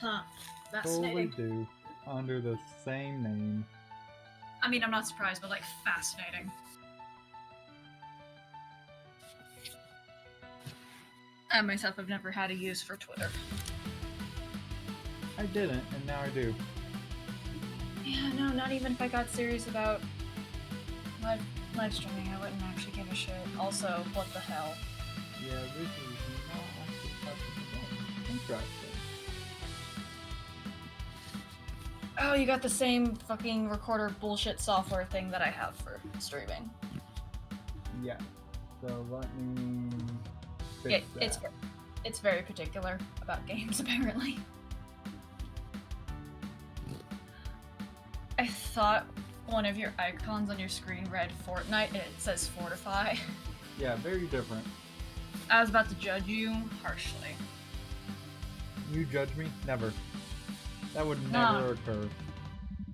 Huh. Totally Fascinating. do. Under the same name. I mean, I'm not surprised, but like, fascinating. I myself have never had a use for Twitter. I didn't, and now I do. Yeah, no, not even if I got serious about live streaming, I wouldn't actually give a shit. Also, what the hell? Yeah, this is not actually touching the game. Interesting. Oh, you got the same fucking recorder bullshit software thing that I have for streaming. Yeah. So let me fix that. It's very particular about games, apparently. I thought one of your icons on your screen read Fortnite and it says Fortify. Yeah, very different. I was about to judge you harshly. You judge me? Never. That would never occur.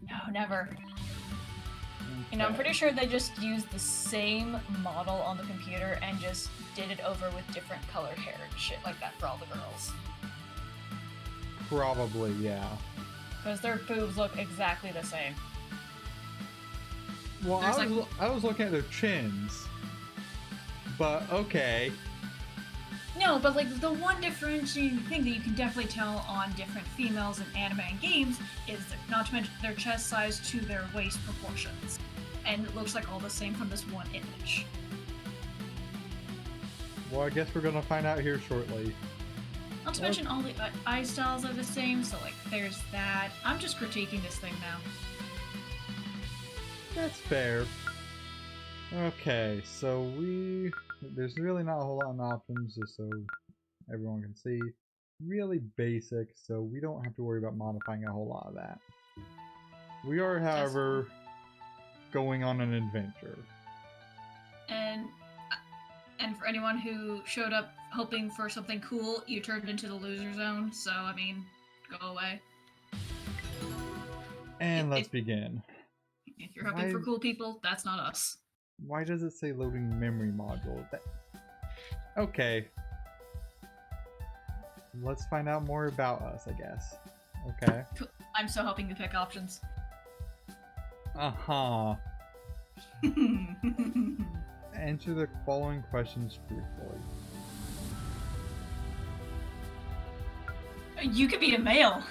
No, never. Okay. You know, I'm pretty sure they just used the same model on the computer and just did it over with different colored hair and shit like that for all the girls. Probably, yeah. Because their boobs look exactly the same. Well, I was looking at their chins. But, okay. No, but like the one differentiating thing that you can definitely tell on different females in anime and games is that, not to mention their chest size to their waist proportions. And it looks like all the same from this one image. Well, I guess we're gonna find out here shortly. Not to mention all the eye styles are the same, so like there's that. I'm just critiquing this thing now. That's fair. Okay, so there's really not a whole lot of options, just so everyone can see. Really basic, so we don't have to worry about modifying a whole lot of that. We are, however, going on an adventure. And for anyone who showed up hoping for something cool, you turned into the loser zone, so I mean, go away. And let's begin. If you're hoping for cool people, that's not us. Why does it say loading memory module? Okay. Let's find out more about us, I guess. Okay. I'm so hoping you pick options. Uh-huh. Answer the following questions truthfully. You could be a male.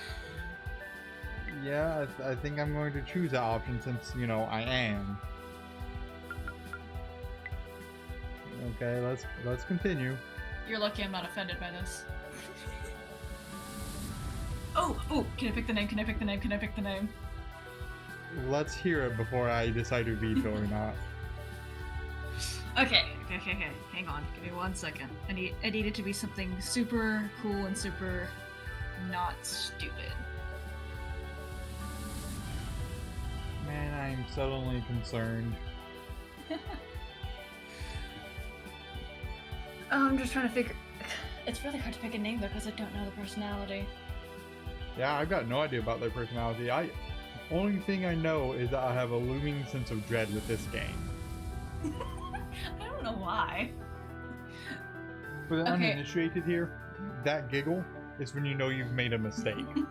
Yeah, I think I'm going to choose that option since, you know, I am. Okay, let's continue. You're lucky I'm not offended by this. Oh, can I pick the name? Can I pick the name? Can I pick the name? Let's hear it before I decide to veto or not. Okay. Hang on. Give me 1 second. I need it to be something super cool and super not stupid. Man, I'm suddenly concerned. I'm just trying to figure... It's really hard to pick a name though because I don't know the personality. Yeah, I've got no idea about their personality. Only thing I know is that I have a looming sense of dread with this game. I don't know why. For the uninitiated here, that giggle is when you know you've made a mistake. I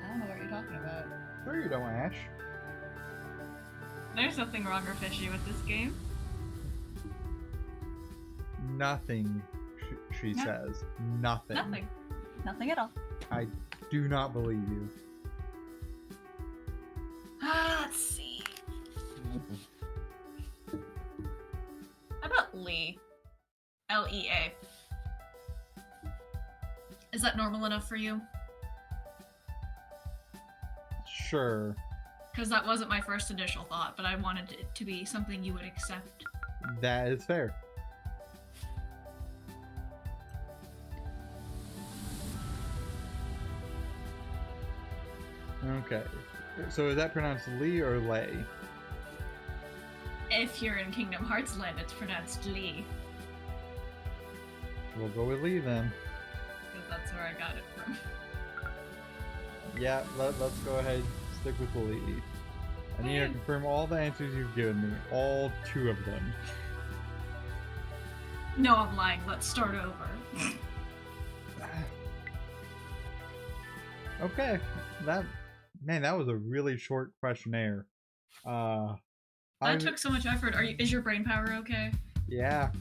don't know what you're talking about. Sure you don't, Ash. There's nothing wrong or fishy with this game. Nothing, she says. Nothing. Nothing. Nothing at all. I do not believe you. Let's see. How about Lee? L-E-A. Is that normal enough for you? Sure. Because that wasn't my first initial thought, but I wanted it to be something you would accept. That is fair. Okay. So is that pronounced Lee or Lay? If you're in Kingdom Hearts land, it's pronounced Lee. We'll go with Lee then. Because that's where I got it from. Yeah, let's go ahead and stick with Lee. I need to confirm all the answers you've given me. All 2 of them. No, I'm lying. Let's start over. Okay, that was a really short questionnaire. Uh, That I took so much effort. Is your brain power okay? yeah,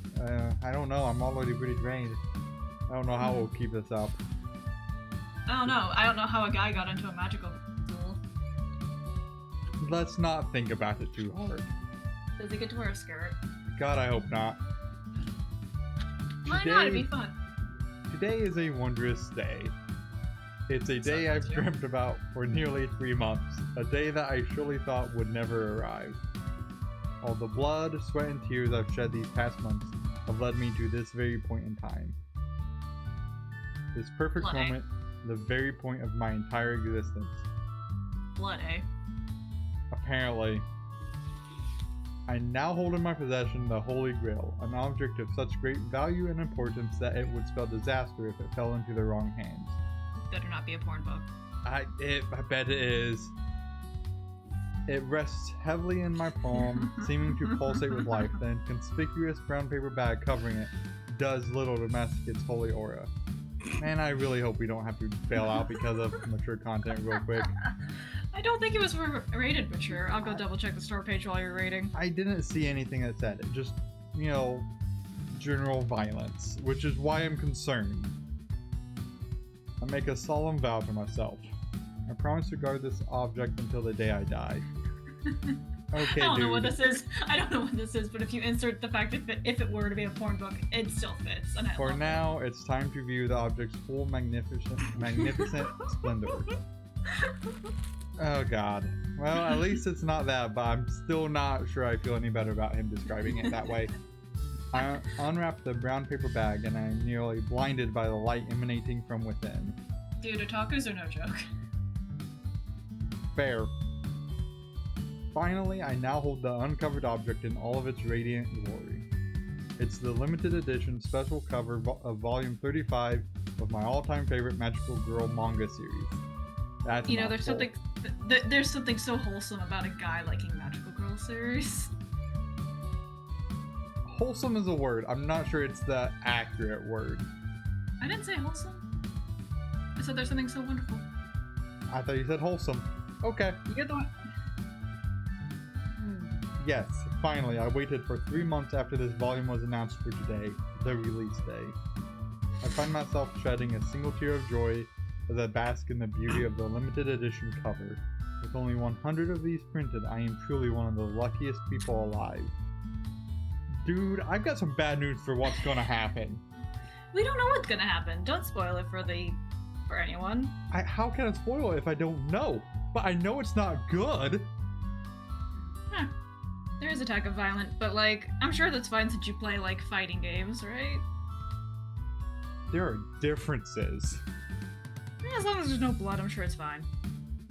I don't know. I'm already pretty drained. I don't know how we'll keep this up. I don't know. I don't know how a guy got into a magical school. Let's not think about it too hard. Does he get to wear a skirt? God, I hope not. Why not? It'd be fun. Today is a wondrous day. It's a day I've dreamt about for nearly 3 months. A day that I surely thought would never arrive. All the blood, sweat, and tears I've shed these past months have led me to this very point in time. This perfect Blood, moment, the very point of my entire existence. Blood, eh? Apparently. I now hold in my possession the Holy Grail, an object of such great value and importance that it would spell disaster if it fell into the wrong hands. Better not be a porn book. I bet it is. It rests heavily in my palm, seeming to pulsate with life. The inconspicuous brown paper bag covering it does little to mask its holy aura. Man, I really hope we don't have to bail out because of mature content real quick. I don't think it was rated mature. I'll go double check the store page while you're rating. I didn't see anything that said it. Just, you know, general violence, which is why I'm concerned. I make a solemn vow to myself. I promise to guard this object until the day I die. Okay, I don't dude. know what this is. I don't know what this is, but if you insert the fact that if it were to be a porn book, it still fits. And For now, it's time to view the object's full magnificent splendor. Oh god. Well, at least it's not that, but I'm still not sure I feel any better about him describing it that way. I unwrap the brown paper bag and I'm nearly blinded by the light emanating from within. Dude, otakus are no joke. Fair. Finally, I now hold the uncovered object in all of its radiant glory. It's the limited edition special cover of volume 35 of my all-time favorite magical girl manga series. That's there's something so wholesome about a guy liking magical girl series. Wholesome is a word. I'm not sure it's the accurate word. I didn't say wholesome. I said there's something so wonderful. I thought you said wholesome. Okay. You get the one. Yes, finally, I waited for 3 months after this volume was announced for today, the release day. I find myself shedding a single tear of joy as I bask in the beauty of the limited edition cover. With only 100 of these printed, I am truly one of the luckiest people alive. Dude, I've got some bad news for what's gonna happen. We don't know what's gonna happen. Don't spoil it for anyone. How can I spoil it if I don't know? But I know it's not good. Huh. There is a type of violent, but like, I'm sure that's fine since you play like fighting games, right? There are differences. Yeah, as long as there's no blood, I'm sure it's fine.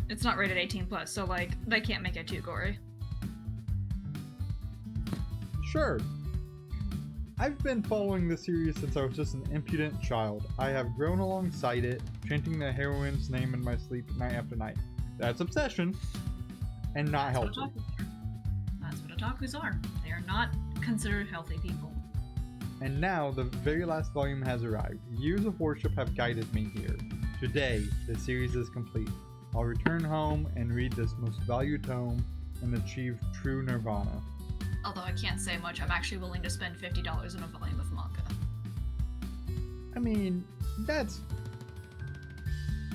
It's not rated 18+, so like, they can't make it too gory. Sure. I've been following this series since I was just an impudent child. I have grown alongside it, chanting the heroine's name in my sleep night after night. That's obsession, and not healthy. That's what otakus are. They are not considered healthy people. And now, the very last volume has arrived. Years of worship have guided me here. Today, the series is complete. I'll return home and read this most valued tome and achieve true nirvana. Although I can't say much, I'm actually willing to spend $50 on a volume of manga. I mean,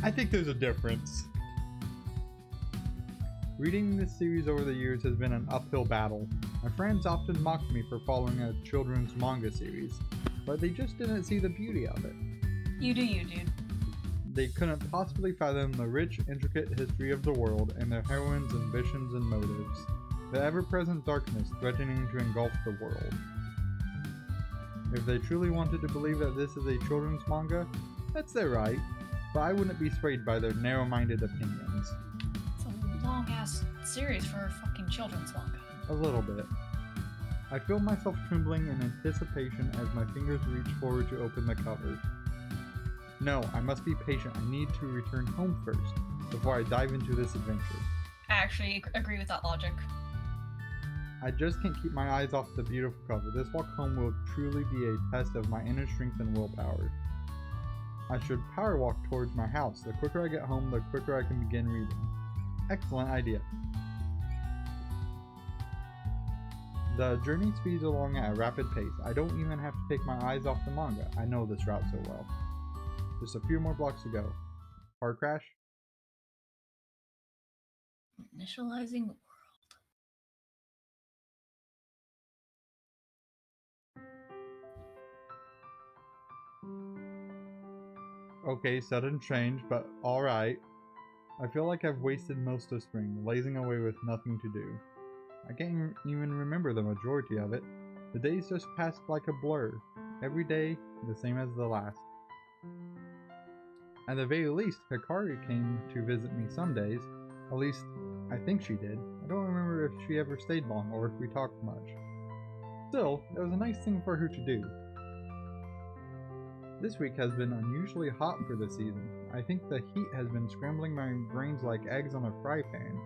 I think there's a difference. Reading this series over the years has been an uphill battle. My friends often mocked me for following a children's manga series, but they just didn't see the beauty of it. You do you, dude. They couldn't possibly fathom the rich, intricate history of the world and their heroines' ambitions and motives. The ever-present darkness threatening to engulf the world. If they truly wanted to believe that this is a children's manga, that's their right, but I wouldn't be swayed by their narrow-minded opinions. It's a long-ass series for a fucking children's manga. A little bit. I feel myself trembling in anticipation as my fingers reach forward to open the cover. No, I must be patient. I need to return home first, before I dive into this adventure. I actually agree with that logic. I just can't keep my eyes off the beautiful cover. This walk home will truly be a test of my inner strength and willpower. I should power walk towards my house. The quicker I get home, the quicker I can begin reading. Excellent idea. The journey speeds along at a rapid pace. I don't even have to take my eyes off the manga. I know this route so well. Just a few more blocks to go. Car crash? Initializing. Okay, sudden change, but alright. I feel like I've wasted most of spring, lazing away with nothing to do. I can't even remember the majority of it. The days just passed like a blur. Every day, the same as the last. At the very least, Hikari came to visit me some days. At least, I think she did. I don't remember if she ever stayed long or if we talked much. Still, it was a nice thing for her to do. This week has been unusually hot for the season. I think the heat has been scrambling my brains like eggs on a fry pan.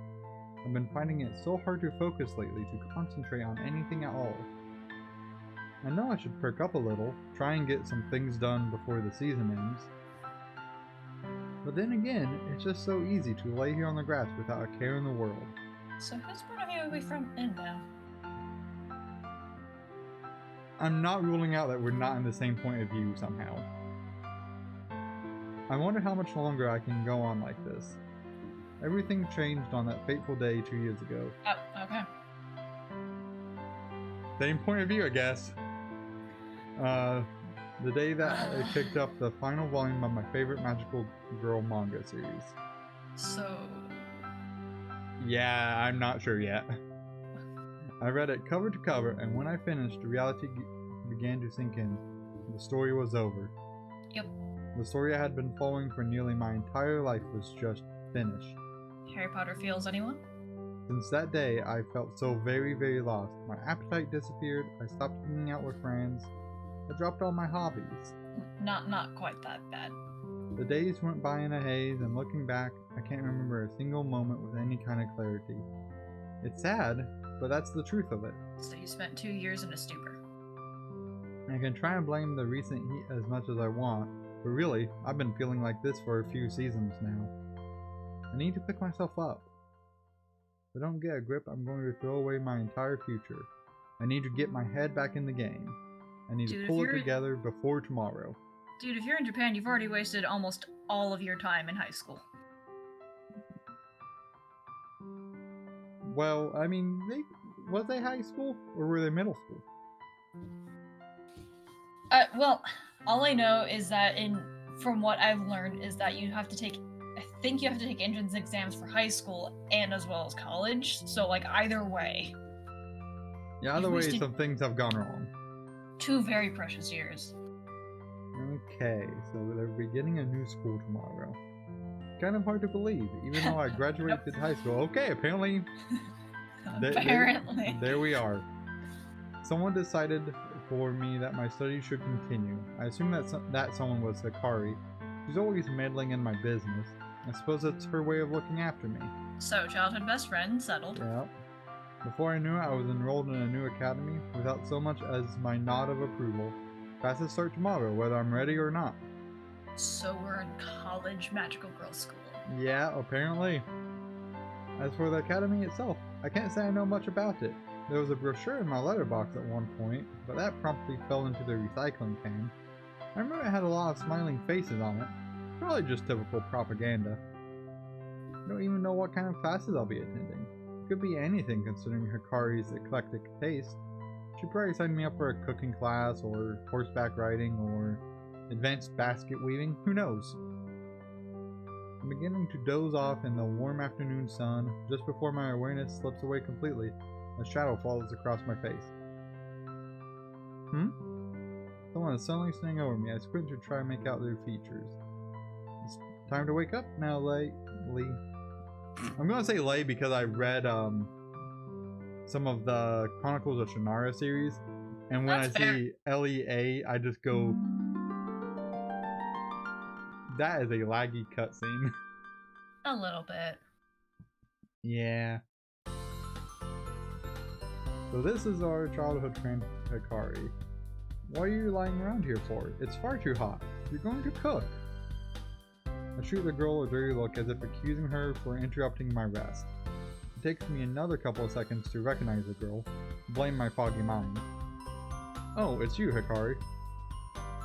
I've been finding it so hard to focus lately to concentrate on anything at all. I know I should perk up a little, try and get some things done before the season ends. But then again, it's just so easy to lay here on the grass without a care in the world. So whose point of view are we from in now? I'm not ruling out that we're not in the same point of view somehow. I wonder how much longer I can go on like this. Everything changed on that fateful day 2 years ago. Oh, okay. Same point of view, I guess. The day that I picked up the final volume of my favorite magical girl manga series. So... Yeah, I'm not sure yet. I read it cover to cover, and when I finished, reality began to sink in. The story was over. Yep. The story I had been following for nearly my entire life was just finished. Harry Potter feels anyone? Since that day, I felt so very, very lost. My appetite disappeared, I stopped hanging out with friends, I dropped all my hobbies. Not quite that bad. The days went by in a haze, and looking back, I can't remember a single moment with any kind of clarity. It's sad, but that's the truth of it. So you spent 2 years in a stupor. I can try and blame the recent heat as much as I want, but really, I've been feeling like this for a few seasons now. I need to pick myself up. If I don't get a grip, I'm going to throw away my entire future. I need to get my head back in the game. I need to pull it together before tomorrow. Dude, if you're in Japan, you've already wasted almost all of your time in high school. Well, I mean, was they high school or were they middle school? Well, all I know is that from what I've learned is that you have to take, I think you have to take entrance exams for high school and as well as college. So like either way. Yeah, either way, some things have gone wrong. 2 very precious years. Okay, so they're beginning a new school tomorrow. Kind of hard to believe, even though I graduated high school. Okay, apparently. Apparently. There we are. Someone decided for me that my studies should continue. I assume that someone was Hikari. She's always meddling in my business. I suppose it's her way of looking after me. So, childhood best friend settled. Yeah. Before I knew it, I was enrolled in a new academy without so much as my nod of approval. Classes start tomorrow, whether I'm ready or not. So we're in college magical girl school. Yeah, apparently. As for the academy itself, I can't say I know much about it. There was a brochure in my letterbox at one point, but that promptly fell into the recycling can. I remember it had a lot of smiling faces on it. Probably just typical propaganda. I don't even know what kind of classes I'll be attending. Could be anything considering Hikari's eclectic taste. She probably signed me up for a cooking class, or horseback riding, or advanced basket weaving, who knows? I'm beginning to doze off in the warm afternoon sun, just before my awareness slips away completely. A shadow falls across my face. Someone is suddenly standing over me. I squint to try and make out their features. It's time to wake up now, Lee. I'm gonna say Lei because I read some of the Chronicles of Shannara series, and when I see Lea, I just go, that is a laggy cutscene. A little bit. Yeah. So this is our childhood friend Hikari. What are you lying around here for? It's far too hot. You're going to cook. I shoot the girl a dirty look as if accusing her for interrupting my rest. It takes me another couple of seconds to recognize the girl, blame my foggy mind. Oh, it's you, Hikari.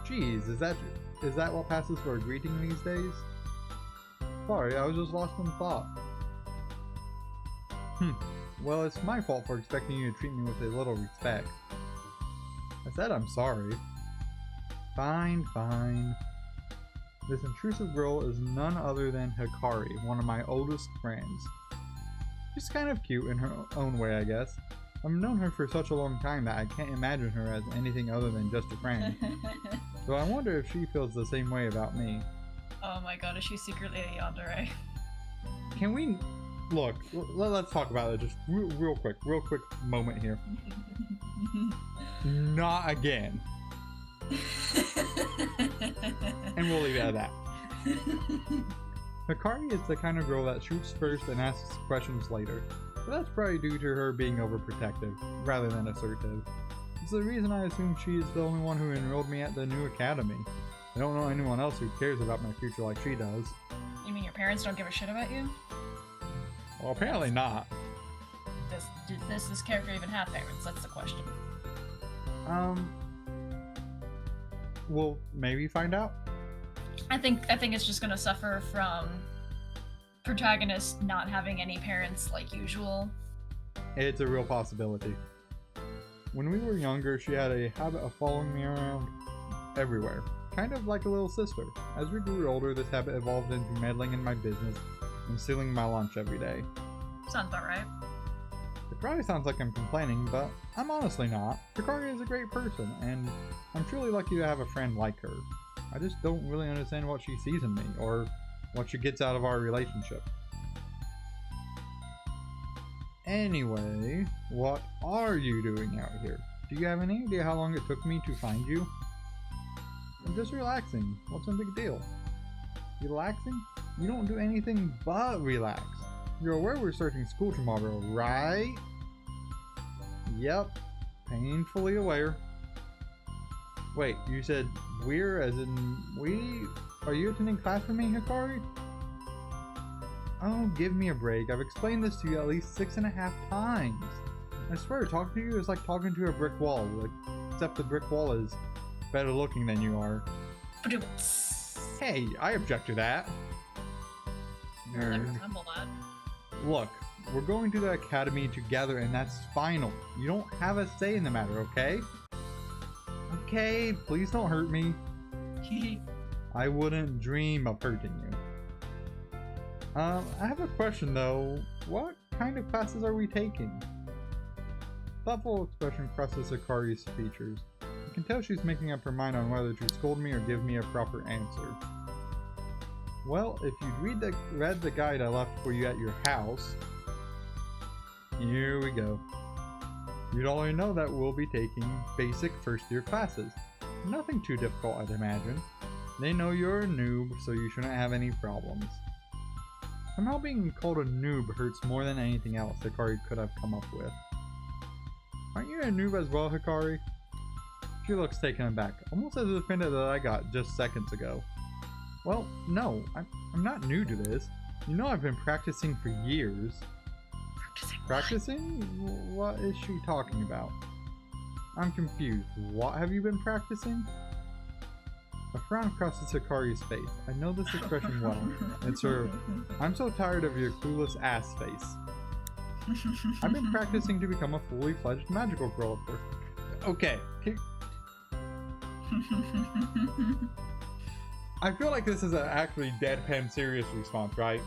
Geez, is that what passes for a greeting these days? Sorry, I was just lost in thought. Well, it's my fault for expecting you to treat me with a little respect. I said I'm sorry. Fine, fine. This intrusive girl is none other than Hikari, one of my oldest friends. She's kind of cute in her own way, I guess. I've known her for such a long time that I can't imagine her as anything other than just a friend. So I wonder if she feels the same way about me. Oh my god, is she secretly a yandere? Can we... Look, let's talk about it just real quick moment here. Not again. And we'll leave it at that. Hikari is the kind of girl that shoots first and asks questions later, but that's probably due to her being overprotective, rather than assertive. It's the reason I assume she is the only one who enrolled me at the new academy. I don't know anyone else who cares about my future like she does. You mean your parents don't give a shit about you? Well, apparently not. Did this character even have parents? That's the question. We'll maybe find out. I think it's just gonna suffer from protagonist not having any parents like usual. It's a real possibility. When we were younger, she had a habit of following me around everywhere, kind of like a little sister. As we grew older, this habit evolved into meddling in my business and stealing my lunch every day. Sounds about right. It probably sounds like I'm complaining, but I'm honestly not. Hikari is a great person, and I'm truly lucky to have a friend like her. I just don't really understand what she sees in me, or what she gets out of our relationship. Anyway, what are you doing out here? Do you have any idea how long it took me to find you? I'm just relaxing. What's the big deal? Relaxing? You don't do anything but relax. You're aware we're starting school tomorrow, right? Yep. Painfully aware. Wait, you said we're as in we? Are you attending class with me, Hikari? Oh, give me a break. I've explained this to you at least 6.5 times. I swear, talking to you is like talking to a brick wall, except the brick wall is better looking than you are. Hey, I object to that. You'll never resemble that. Look, we're going to the academy together and that's final. You don't have a say in the matter, okay? Okay, please don't hurt me. I wouldn't dream of hurting you. I have a question though. What kind of classes are we taking? Thoughtful expression crosses Hikari's features. You can tell she's making up her mind on whether to scold me or give me a proper answer. Well, if you'd read the guide I left for you at your house... Here we go. You'd already know that we'll be taking basic first-year classes. Nothing too difficult, I'd imagine. They know you're a noob, so you shouldn't have any problems. Somehow being called a noob hurts more than anything else Hikari could have come up with. Aren't you a noob as well, Hikari? She looks taken aback, almost as offended that I got just seconds ago. Well, no, I'm not new to this. You know I've been practicing for years. Practicing? What is she talking about? I'm confused. What have you been practicing? A frown crosses Hikari's face. I know this expression well. It's her, I'm so tired of your clueless ass face. I've been practicing to become a fully fledged magical girl for... Okay. I feel like this is an actually deadpan serious response, right?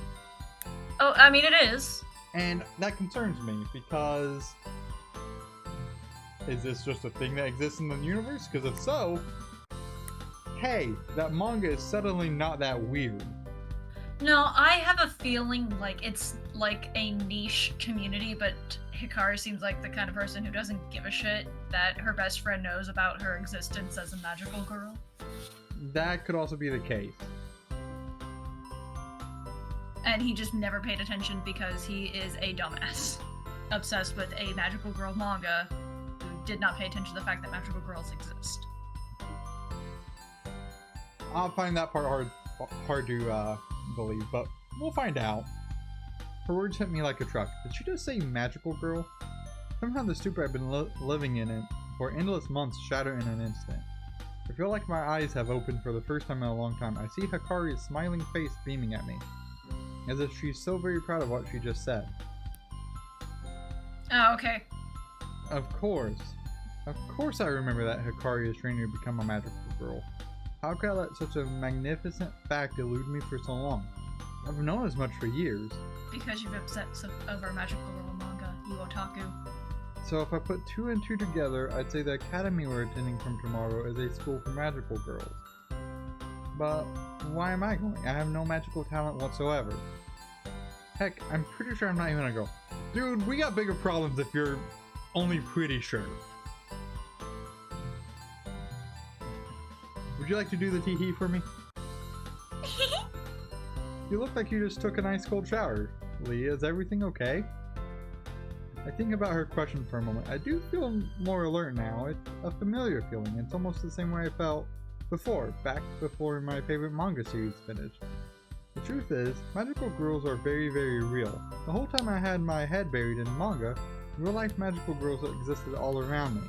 Oh, I mean, it is. And that concerns me because... Is this just a thing that exists in the universe? Because if so... Hey, that manga is suddenly not that weird. No, I have a feeling like it's like a niche community, but Hikari seems like the kind of person who doesn't give a shit that her best friend knows about her existence as a magical girl. That could also be the case. And he just never paid attention because he is a dumbass. Obsessed with a magical girl manga who did not pay attention to the fact that magical girls exist. I'll find that part hard hard to believe, but we'll find out. Her words hit me like a truck. Did she just say magical girl? Somehow the stupor I've been living in it for endless months shattered in an instant. I feel like my eyes have opened for the first time in a long time. I see Hikari's smiling face beaming at me, as if she's so very proud of what she just said. Oh, okay. Of course I remember that Hikari is training to become a magical girl. How could I let such a magnificent fact elude me for so long? I've known as much for years. Because you've obsessed over magical girl manga, you otaku. So if I put 2 and 2 together, I'd say the academy we're attending from tomorrow is a school for magical girls. But why am I going? I have no magical talent whatsoever. Heck, I'm pretty sure I'm not even a girl. Dude, we got bigger problems if you're only pretty sure. Would you like to do the tee-hee for me? You look like you just took an ice cold shower. Lee, is everything okay? I think about her question for a moment. I do feel more alert now. It's a familiar feeling. It's almost the same way I felt before, back before my favorite manga series finished. The truth is, magical girls are very, very real. The whole time I had my head buried in manga, real-life magical girls existed all around me.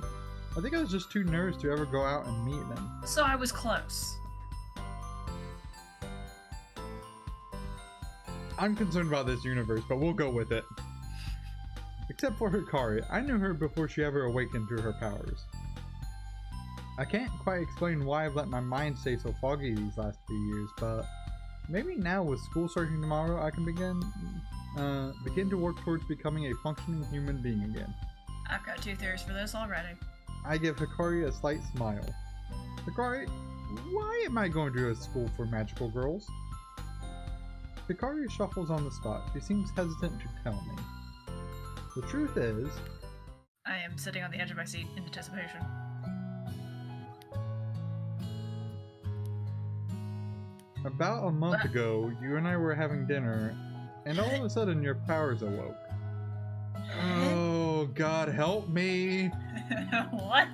I think I was just too nervous to ever go out and meet them. So I was close. I'm concerned about this universe, but we'll go with it. Except for Hikari, I knew her before she ever awakened to her powers. I can't quite explain why I've let my mind stay so foggy these last few years, but maybe now with school starting tomorrow, I can begin to work towards becoming a functioning human being again. I've got 2 theories for this already. I give Hikari a slight smile. Hikari, why am I going to a school for magical girls? Hikari shuffles on the spot. She seems hesitant to tell me. The truth is... I am sitting on the edge of my seat in anticipation. About a month ago, you and I were having dinner, and all of a sudden your powers awoke. Oh, God help me! What?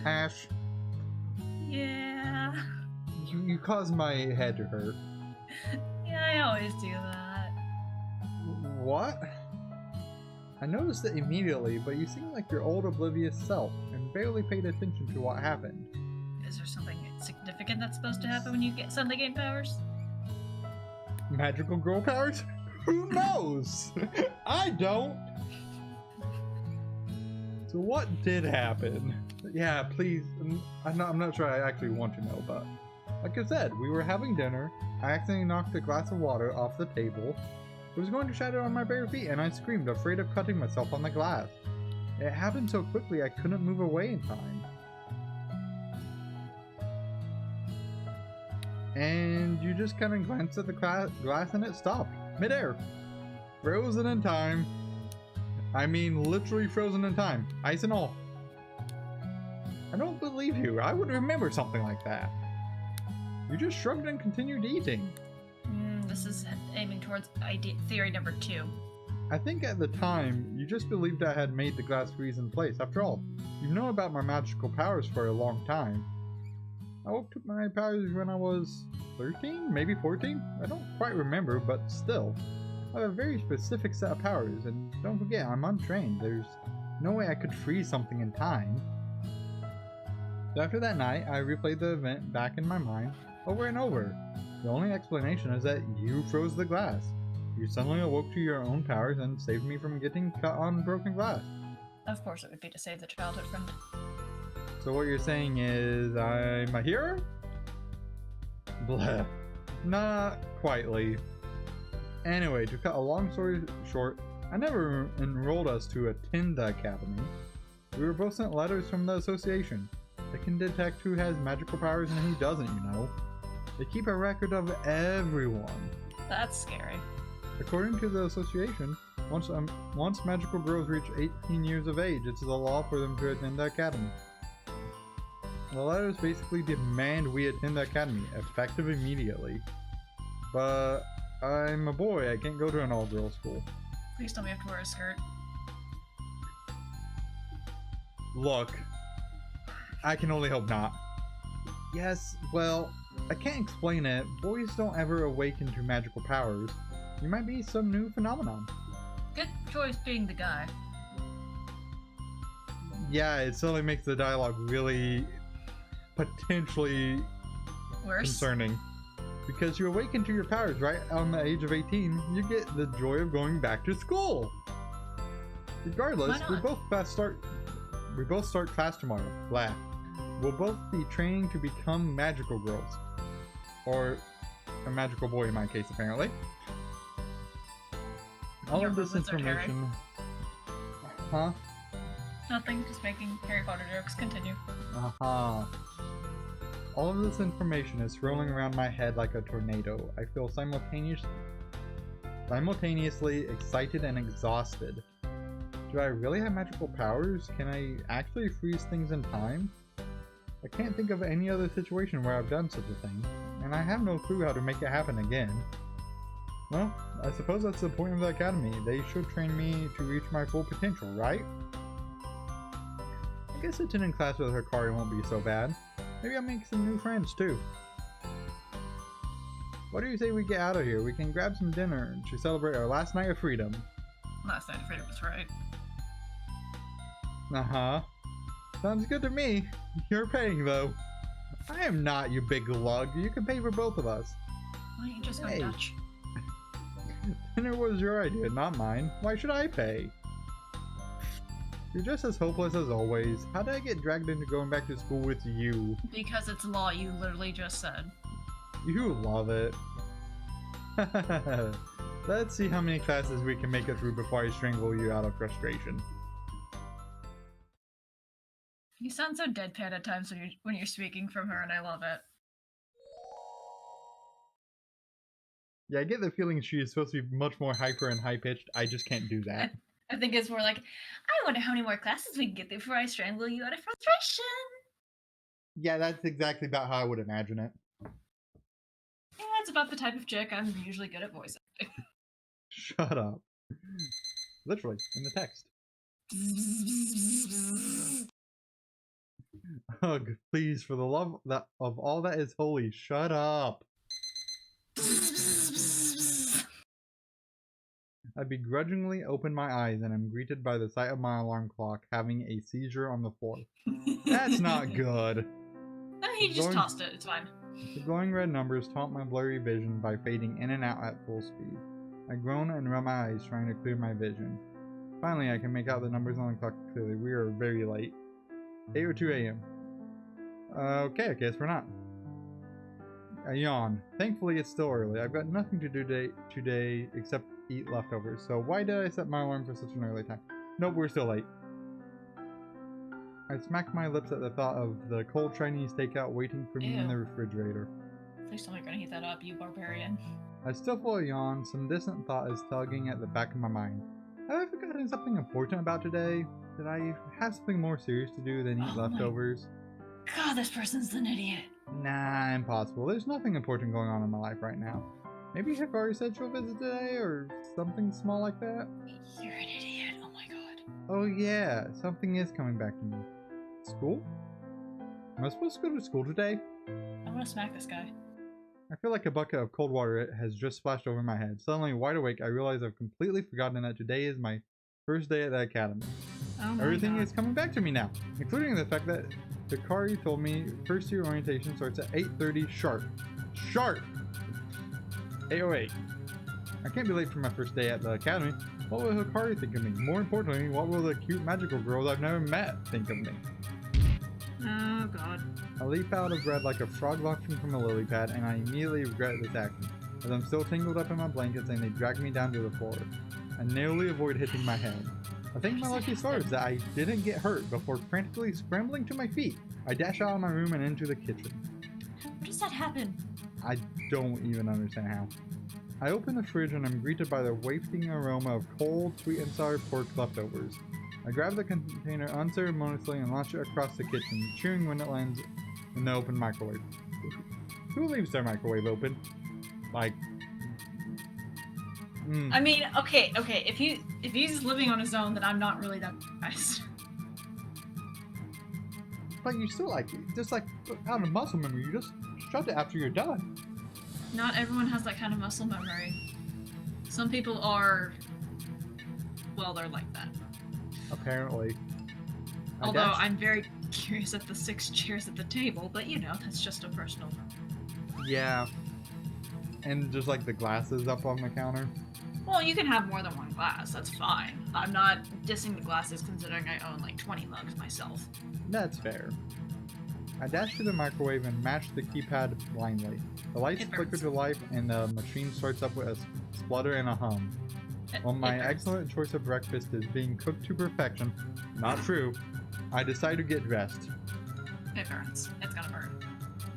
Ash. Yeah. You caused my head to hurt. Yeah, I always do that. What? I noticed it immediately, but you seem like your old oblivious self, and barely paid attention to what happened. Is there something significant that's supposed to happen when you suddenly gain powers? Magical girl powers? Who knows? I don't! So what did happen? Yeah, please, I'm not sure I actually want to know, but like I said, we were having dinner, I accidentally knocked a glass of water off the table. It was going to shatter on my bare feet, and I screamed, afraid of cutting myself on the glass. It happened so quickly I couldn't move away in time. And you just kind of glanced at the glass and it stopped. Midair. Frozen in time. I mean, literally frozen in time. Ice and all. I don't believe you. I would remember something like that. You just shrugged and continued eating. This is aiming towards theory number 2. I think at the time, you just believed I had made the glass freeze in place. After all, you've known about my magical powers for a long time. I woke up my powers when I was 13, maybe 14? I don't quite remember, but still. I have a very specific set of powers, and don't forget, I'm untrained. There's no way I could freeze something in time. So after that night, I replayed the event back in my mind, over and over. The only explanation is that you froze the glass. You suddenly awoke to your own powers and saved me from getting cut on broken glass. Of course it would be to save the childhood friend. So what you're saying is I'm a hero? Blah. Not quietly. Anyway, to cut a long story short, I never enrolled us to attend the academy. We were both sent letters from the association. They can detect who has magical powers and who doesn't, you know. They keep a record of everyone. That's scary. According to the association, once magical girls reach 18 years of age, it's the law for them to attend the academy. The letters basically demand we attend the academy, effective immediately. But I'm a boy, I can't go to an all-girls school. Please tell me I have to wear a skirt. Look, I can only hope not. Yes, well, I can't explain it. Boys don't ever awaken to magical powers. You might be some new phenomenon. Good choice being the guy. Yeah, it suddenly makes the dialogue really potentially Worse. concerning. Because you awaken to your powers right on the age of 18, you get the joy of going back to school. Regardless, we both start class tomorrow. Blah. We'll both be training to become magical girls. Or a magical boy in my case, apparently. All of this information... Huh? Nothing, just making Harry Potter jokes. Continue. All of this information is swirling around my head like a tornado. I feel simultaneously excited and exhausted. Do I really have magical powers? Can I actually freeze things in time? I can't think of any other situation where I've done such a thing, and I have no clue how to make it happen again. Well, I suppose that's the point of the academy. They should train me to reach my full potential, right? I guess attending class with Hikari won't be so bad. Maybe I'll make some new friends too. What do you say we get out of here? We can grab some dinner to celebrate our last night of freedom. Last night of freedom was right. Uh-huh. Sounds good to me. You're paying though. I am not, you big lug. You can pay for both of us. Why don't you just go Dutch? Dinner was your idea, not mine. Why should I pay? You're just as hopeless as always. How did I get dragged into going back to school with you? Because it's law, you literally just said. You love it. Let's see how many classes we can make it through before I strangle you out of frustration. You sound so deadpan at times when you're speaking from her, and I love it. Yeah, I get the feeling she is supposed to be much more hyper and high-pitched. I just can't do that. I think it's more like, I wonder how many more classes we can get through before I strangle you out of frustration. Yeah, that's exactly about how I would imagine it. Yeah, it's about the type of chick I'm usually good at voice acting. Shut up. Literally, in the text. Ugh, please, for the love of all that is holy, shut up. I begrudgingly open my eyes and am greeted by the sight of my alarm clock having a seizure on the floor. That's not good. No, he just tossed it. It's fine. The glowing red numbers taunt my blurry vision by fading in and out at full speed. I groan and rub my eyes trying to clear my vision. Finally, I can make out the numbers on the clock clearly. We are very late. 8:02 a.m. Okay, I guess we're not. I yawn. Thankfully, it's still early. I've got nothing to do today except eat leftovers. So why did I set my alarm for such an early time? Nope, we're still late. I smack my lips at the thought of the cold Chinese takeout waiting for me in the refrigerator. Please tell me you're gonna heat that up, you barbarian. I still feel a yawn. Some distant thought is tugging at the back of my mind. Have I forgotten something important about today? Did I have something more serious to do than eat leftovers? God, this person's an idiot. Nah, impossible. There's nothing important going on in my life right now. Maybe Hikari said she'll visit today, or something small like that? You're an idiot, oh my god. Oh yeah, something is coming back to me. School? Am I supposed to go to school today? I want to smack this guy. I feel like a bucket of cold water has just splashed over my head. Suddenly, wide awake, I realize I've completely forgotten that today is my first day at the academy. Oh Everything is coming back to me now, including the fact that Hikari told me first year orientation starts at 8:30 sharp. Sharp! 8:08. I can't be late for my first day at the academy. What will Hikari think of me? More importantly, what will the cute magical girls I've never met think of me? Oh god. I leap out of bed like a frog launching from a lily pad, and I immediately regret this action, as I'm still tangled up in my blankets and they drag me down to the floor. I narrowly avoid hitting my head. I think my lucky stars that I didn't get hurt before frantically scrambling to my feet. I dash out of my room and into the kitchen. How does that happen? I don't even understand how. I open the fridge and I'm greeted by the wafting aroma of cold, sweet and sour pork leftovers. I grab the container unceremoniously and launch it across the kitchen, cheering when it lands in the open microwave. Who leaves their microwave open? Like... I mean, okay, if he's living on his own, then I'm not really that surprised. But you still like, just like out of muscle memory, you just screenshot it after you're done. Not everyone has that kind of muscle memory. Some people are... well, they're like that. Apparently. Although I'm very curious at the 6 chairs at the table, but you know, that's just a personal... Yeah. And just like the glasses up on the counter. Well, you can have more than one glass, that's fine. I'm not dissing the glasses considering I own like 20 mugs myself. That's fair. I dashed to the microwave and mashed the keypad blindly. The lights flicker to life and the machine starts up with a splutter and a hum. While my excellent choice of breakfast is being cooked to perfection, not true, I decide to get dressed. It burns. It's gonna burn.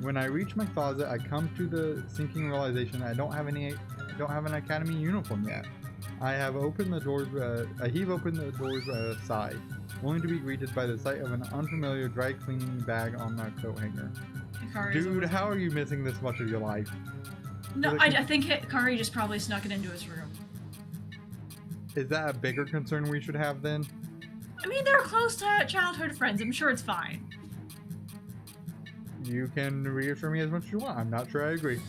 When I reach my closet, I come to the sinking realization I don't have an academy uniform yet. I heave open the doors with a sigh, only to be greeted by the sight of an unfamiliar dry cleaning bag on my coat hanger. Dude, how are you missing this much of your life? No, I think Kari just probably snuck it into his room. Is that a bigger concern we should have then? I mean, they're close to childhood friends. I'm sure it's fine. You can reassure me as much as you want. I'm not sure I agree.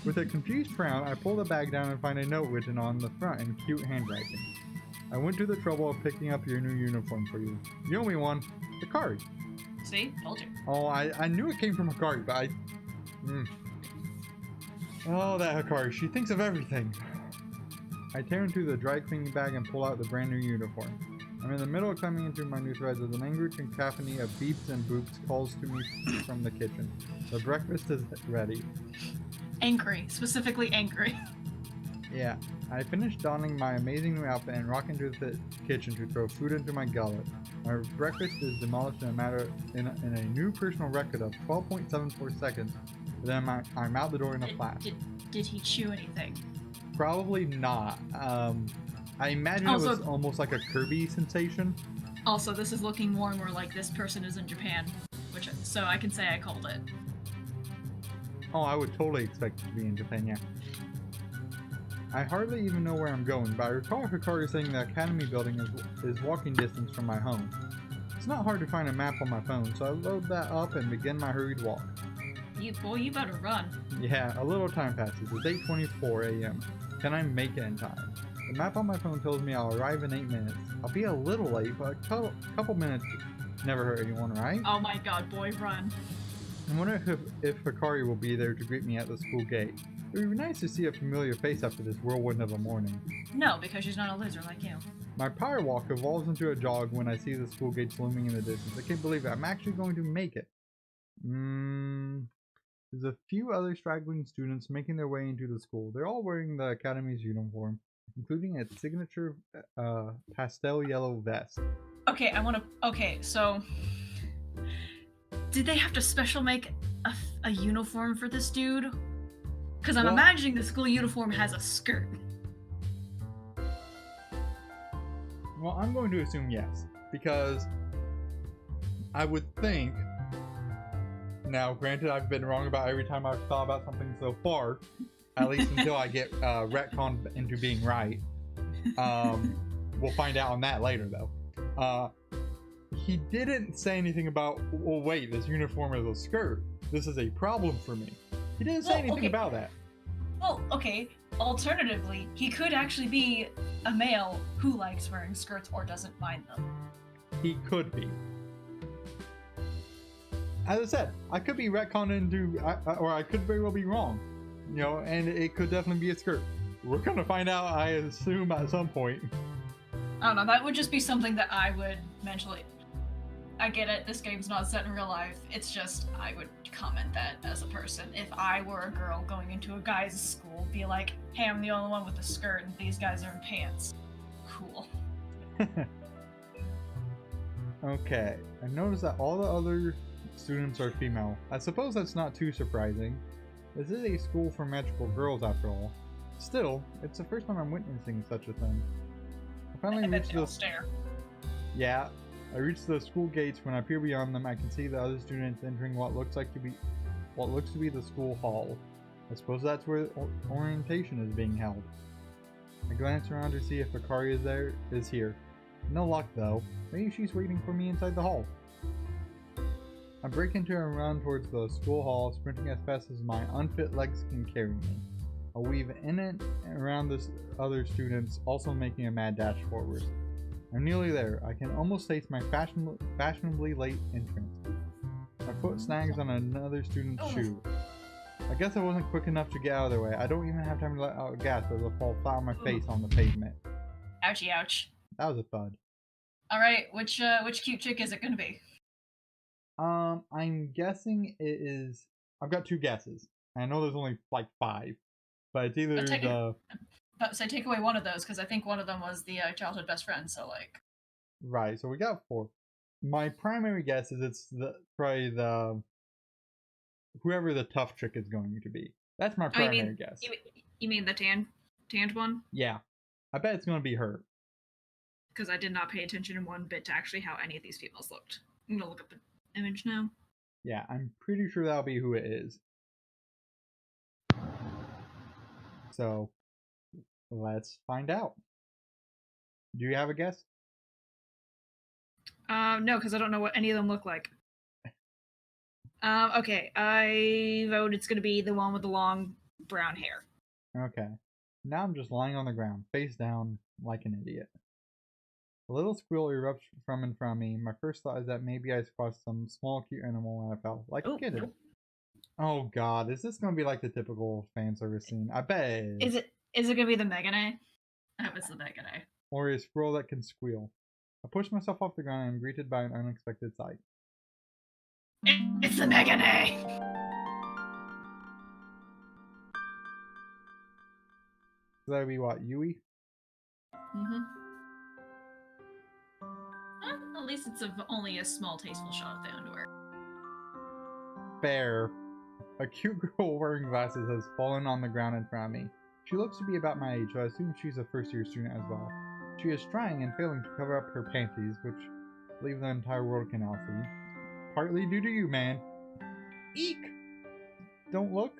With a confused frown, I pull the bag down and find a note written on the front in cute handwriting. I went to the trouble of picking up your new uniform for you. You owe me one. Hikari. See? Told you. Oh, I knew it came from Hikari, but Oh, that Hikari. She thinks of everything. I tear into the dry cleaning bag and pull out the brand new uniform. I'm in the middle of climbing into my new threads as an angry cacophony of beeps and boops calls to me from the kitchen. The breakfast is ready. Angry. Specifically angry. Yeah. I finish donning my amazing new outfit and walk into the kitchen to throw food into my gullet. My breakfast is demolished in a new personal record of 12.74 seconds. Then I'm out the door in a flash. Did he chew anything? Probably not. I imagine also, it was almost like a Kirby sensation. Also, this is looking more and more like this person is in Japan, so I can say I called it. Oh, I would totally expect it to be in Japan, yeah. I hardly even know where I'm going, but I recall Hikari saying the Academy building is walking distance from my home. It's not hard to find a map on my phone, so I load that up and begin my hurried walk. You better run. Yeah, a little time passes. It's 8:24 a.m. Can I make it in time? The map on my phone tells me I'll arrive in 8 minutes. I'll be a little late, but a couple minutes never hurt anyone, right? Oh my god, boy, run. I wonder if Hikari will be there to greet me at the school gate. It would be nice to see a familiar face after this whirlwind of a morning. No, because she's not a loser like you. My power walk evolves into a jog when I see the school gates looming in the distance. I can't believe it. I'm actually going to make it. There's a few other straggling students making their way into the school. They're all wearing the Academy's uniform, including its signature pastel yellow vest. Okay, so... Did they have to special make a uniform for this dude? Because I'm imagining the school uniform has a skirt. Well, I'm going to assume yes, because I would think... Now, granted, I've been wrong about every time I've thought about something so far, at least until I get retconned into being right. We'll find out on that later, though. He didn't say anything about, well, wait, this uniform is a skirt. This is a problem for me. He didn't say anything about that. Well, okay. Alternatively, he could actually be a male who likes wearing skirts or doesn't mind them. He could be. As I said, I could be retconned into, or I could very well be wrong. You know, and it could definitely be a skirt. We're gonna find out, I assume, at some point. I don't know, that would just be something that I would mentally... I get it, this game's not set in real life. It's just, I would comment that as a person. If I were a girl going into a guy's school, be like, hey, I'm the only one with a skirt and these guys are in pants. Cool. Okay, I noticed that all the other students are female. I suppose that's not too surprising. This is a school for magical girls after all. Still, it's the first time I'm witnessing such a thing. I finally reached the... Yeah, I reached the school gates. When I peer beyond them, I can see the other students entering what looks to be the school hall. I suppose that's where orientation is being held. I glance around to see if Hikari is here. No luck though. Maybe she's waiting for me inside the hall. I break into and run towards the school hall, sprinting as fast as my unfit legs can carry me. I weave in and around the other students, also making a mad dash forward. I'm nearly there. I can almost taste my fashionably late entrance. My foot snags on another student's shoe. I guess I wasn't quick enough to get out of their way. I don't even have time to let out a gasp as I fall flat on my face on the pavement. Ouchie, ouch. That was a thud. Alright, which cute chick is it gonna be? I'm guessing it is... I've got 2 guesses. I know there's only like 5. But it's either the... So take away one of those, because I think one of them was the childhood best friend, so like... Right, so we got 4. My primary guess is it's probably the... whoever the tough chick is going to be. That's my primary guess. You mean the tanned one? Yeah. I bet it's going to be her. Because I did not pay attention in one bit to actually how any of these females looked. I'm going to look up the image now. Yeah, I'm pretty sure that'll be who it is. So, let's find out. Do you have a guess? No, because I don't know what any of them look like. Okay, I vote it's going to be the one with the long brown hair. Okay. Now I'm just lying on the ground, face down, like an idiot. A little squeal erupts from in front of me. My first thought is that maybe I squashed some small cute animal and I fell, like a kitten. Oh god, is this gonna be like the typical fan service scene? I bet it is. Is it gonna be the Megane? That was the Megane. Or a squirrel that can squeal. I push myself off the ground and am greeted by an unexpected sight. It's the Megane! So that'd be what, Yui? Mm-hmm. At least it's only a small tasteful shot of the underwear. Fair. A cute girl wearing glasses has fallen on the ground in front of me. She looks to be about my age, so I assume she's a first-year student as well. She is trying and failing to cover up her panties, which I believe the entire world can now see. Partly due to you, man. Eek! Don't look.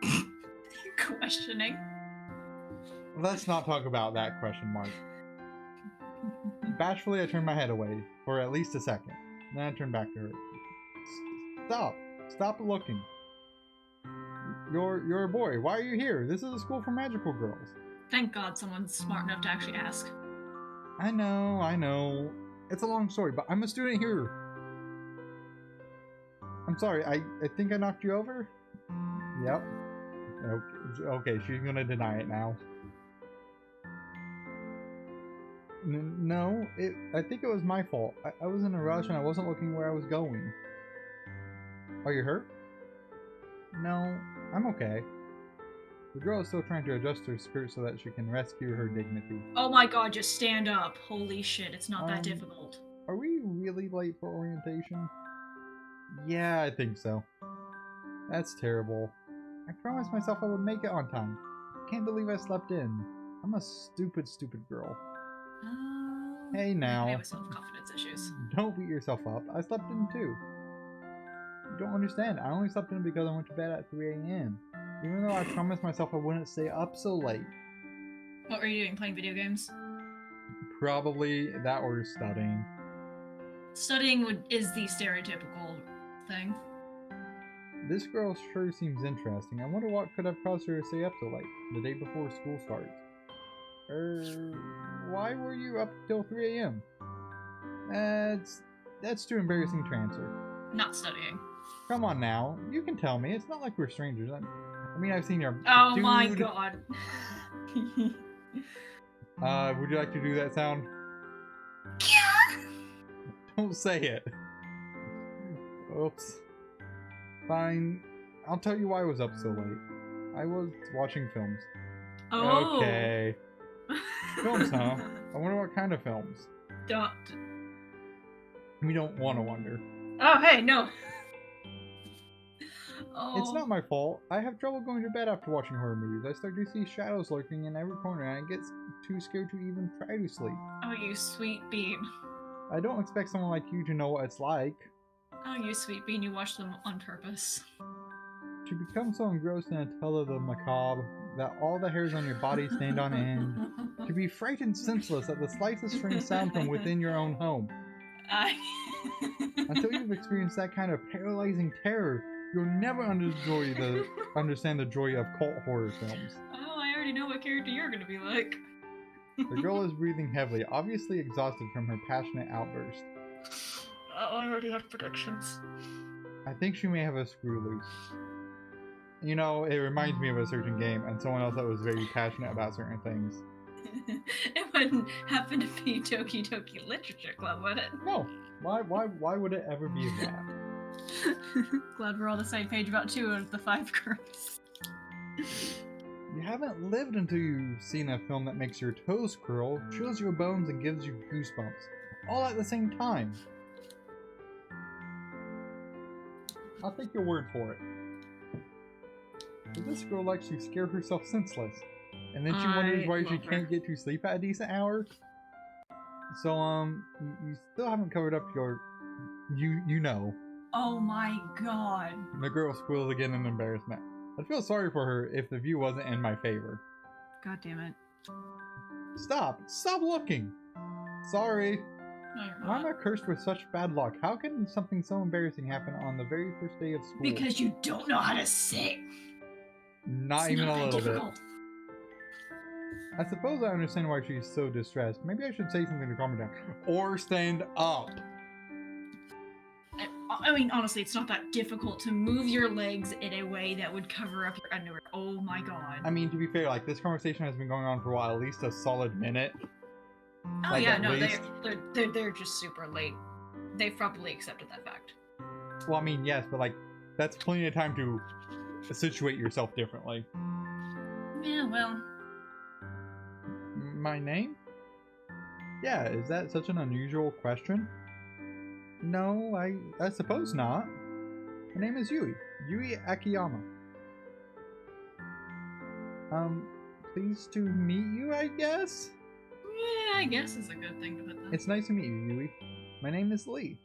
You're questioning. Let's not talk about that question mark. Bashfully, I turned my head away for at least a second. Then I turned back to her. Stop! Stop looking. You're a boy. Why are you here? This is a school for magical girls. Thank God someone's smart enough to actually ask. I know. It's a long story, but I'm a student here. I'm sorry, I think I knocked you over? Yep. Okay, she's gonna deny it now. No, I think it was my fault. I was in a rush and I wasn't looking where I was going. Are you hurt? No, I'm okay. The girl is still trying to adjust her skirt so that she can rescue her dignity. Oh my god, just stand up. Holy shit, it's not that difficult. Are we really late for orientation? Yeah, I think so. That's terrible. I promised myself I would make it on time. I can't believe I slept in. I'm a stupid girl. Hey now. I have self-confidence issues. Don't beat yourself up. I slept in too. You don't understand. I only slept in because I went to bed at 3 a.m. Even though I promised myself I wouldn't stay up so late. What were you doing? Playing video games? Probably that or studying. Studying is the stereotypical thing. This girl sure seems interesting. I wonder what could have caused her to stay up so late, the day before school starts. Why were you up till 3 a.m.? That's too embarrassing to answer. Not studying. Come on now, you can tell me. It's not like we're strangers. I mean, I've seen your Oh dude. my god. Would you like to do that sound? Don't say it. Oops. Fine. I'll tell you why I was up so late. I was watching films. Oh. Okay. Films, huh? I wonder what kind of films. Don't. We don't want to wonder. Oh, hey, no. Oh. It's not my fault. I have trouble going to bed after watching horror movies. I start to see shadows lurking in every corner and I get too scared to even try to sleep. Oh, you sweet bean. I don't expect someone like you to know what it's like. Oh, you sweet bean, you watch them on purpose. To become so engrossed in a tale of the macabre that all the hairs on your body stand on end. To be frightened senseless at the slightest strange sound from within your own home. Until you've experienced that kind of paralyzing terror, you'll never understand the joy of cult horror films. Oh, I already know what character you're gonna be like. The girl is breathing heavily, obviously exhausted from her passionate outburst. Oh, I already have predictions. I think she may have a screw loose. You know, it reminds me of a certain game and someone else that was very passionate about certain things. It wouldn't happen to be Toki Toki Literature Club, would it? No. Why would it ever be that? Glad we're on the same page about 2 of the 5 girls. You haven't lived until you've seen a film that makes your toes curl, chills your bones, and gives you goosebumps. All at the same time. I'll take your word for it. But this girl likes to scare herself senseless. And then she wonders why she can't get to sleep at a decent hour. So, you still haven't covered up your... You know. Oh my god. The girl squeals again in embarrassment. I'd feel sorry for her if the view wasn't in my favor. God damn it. Stop! Stop looking! Sorry. No, you're not. Why am I cursed with such bad luck? How can something so embarrassing happen on the very first day of school? Because you don't know how to sing. Not even a little bit. I suppose I understand why she's so distressed. Maybe I should say something to calm her down. Or stand up. I mean, honestly, it's not that difficult to move your legs in a way that would cover up your underwear. Oh my god. I mean, to be fair, like, this conversation has been going on for, what, at least a solid minute? Oh like, yeah, no, they're just super late. They've probably accepted that fact. Well, I mean, yes, but, like, that's plenty of time to situate yourself differently. Yeah, well... My name? Yeah, is that such an unusual question? No, I suppose not. My name is Yui Akiyama. Pleased to meet you, I guess? Yeah, I guess is a good thing to put that. It's nice to meet you, Yui. My name is Lee.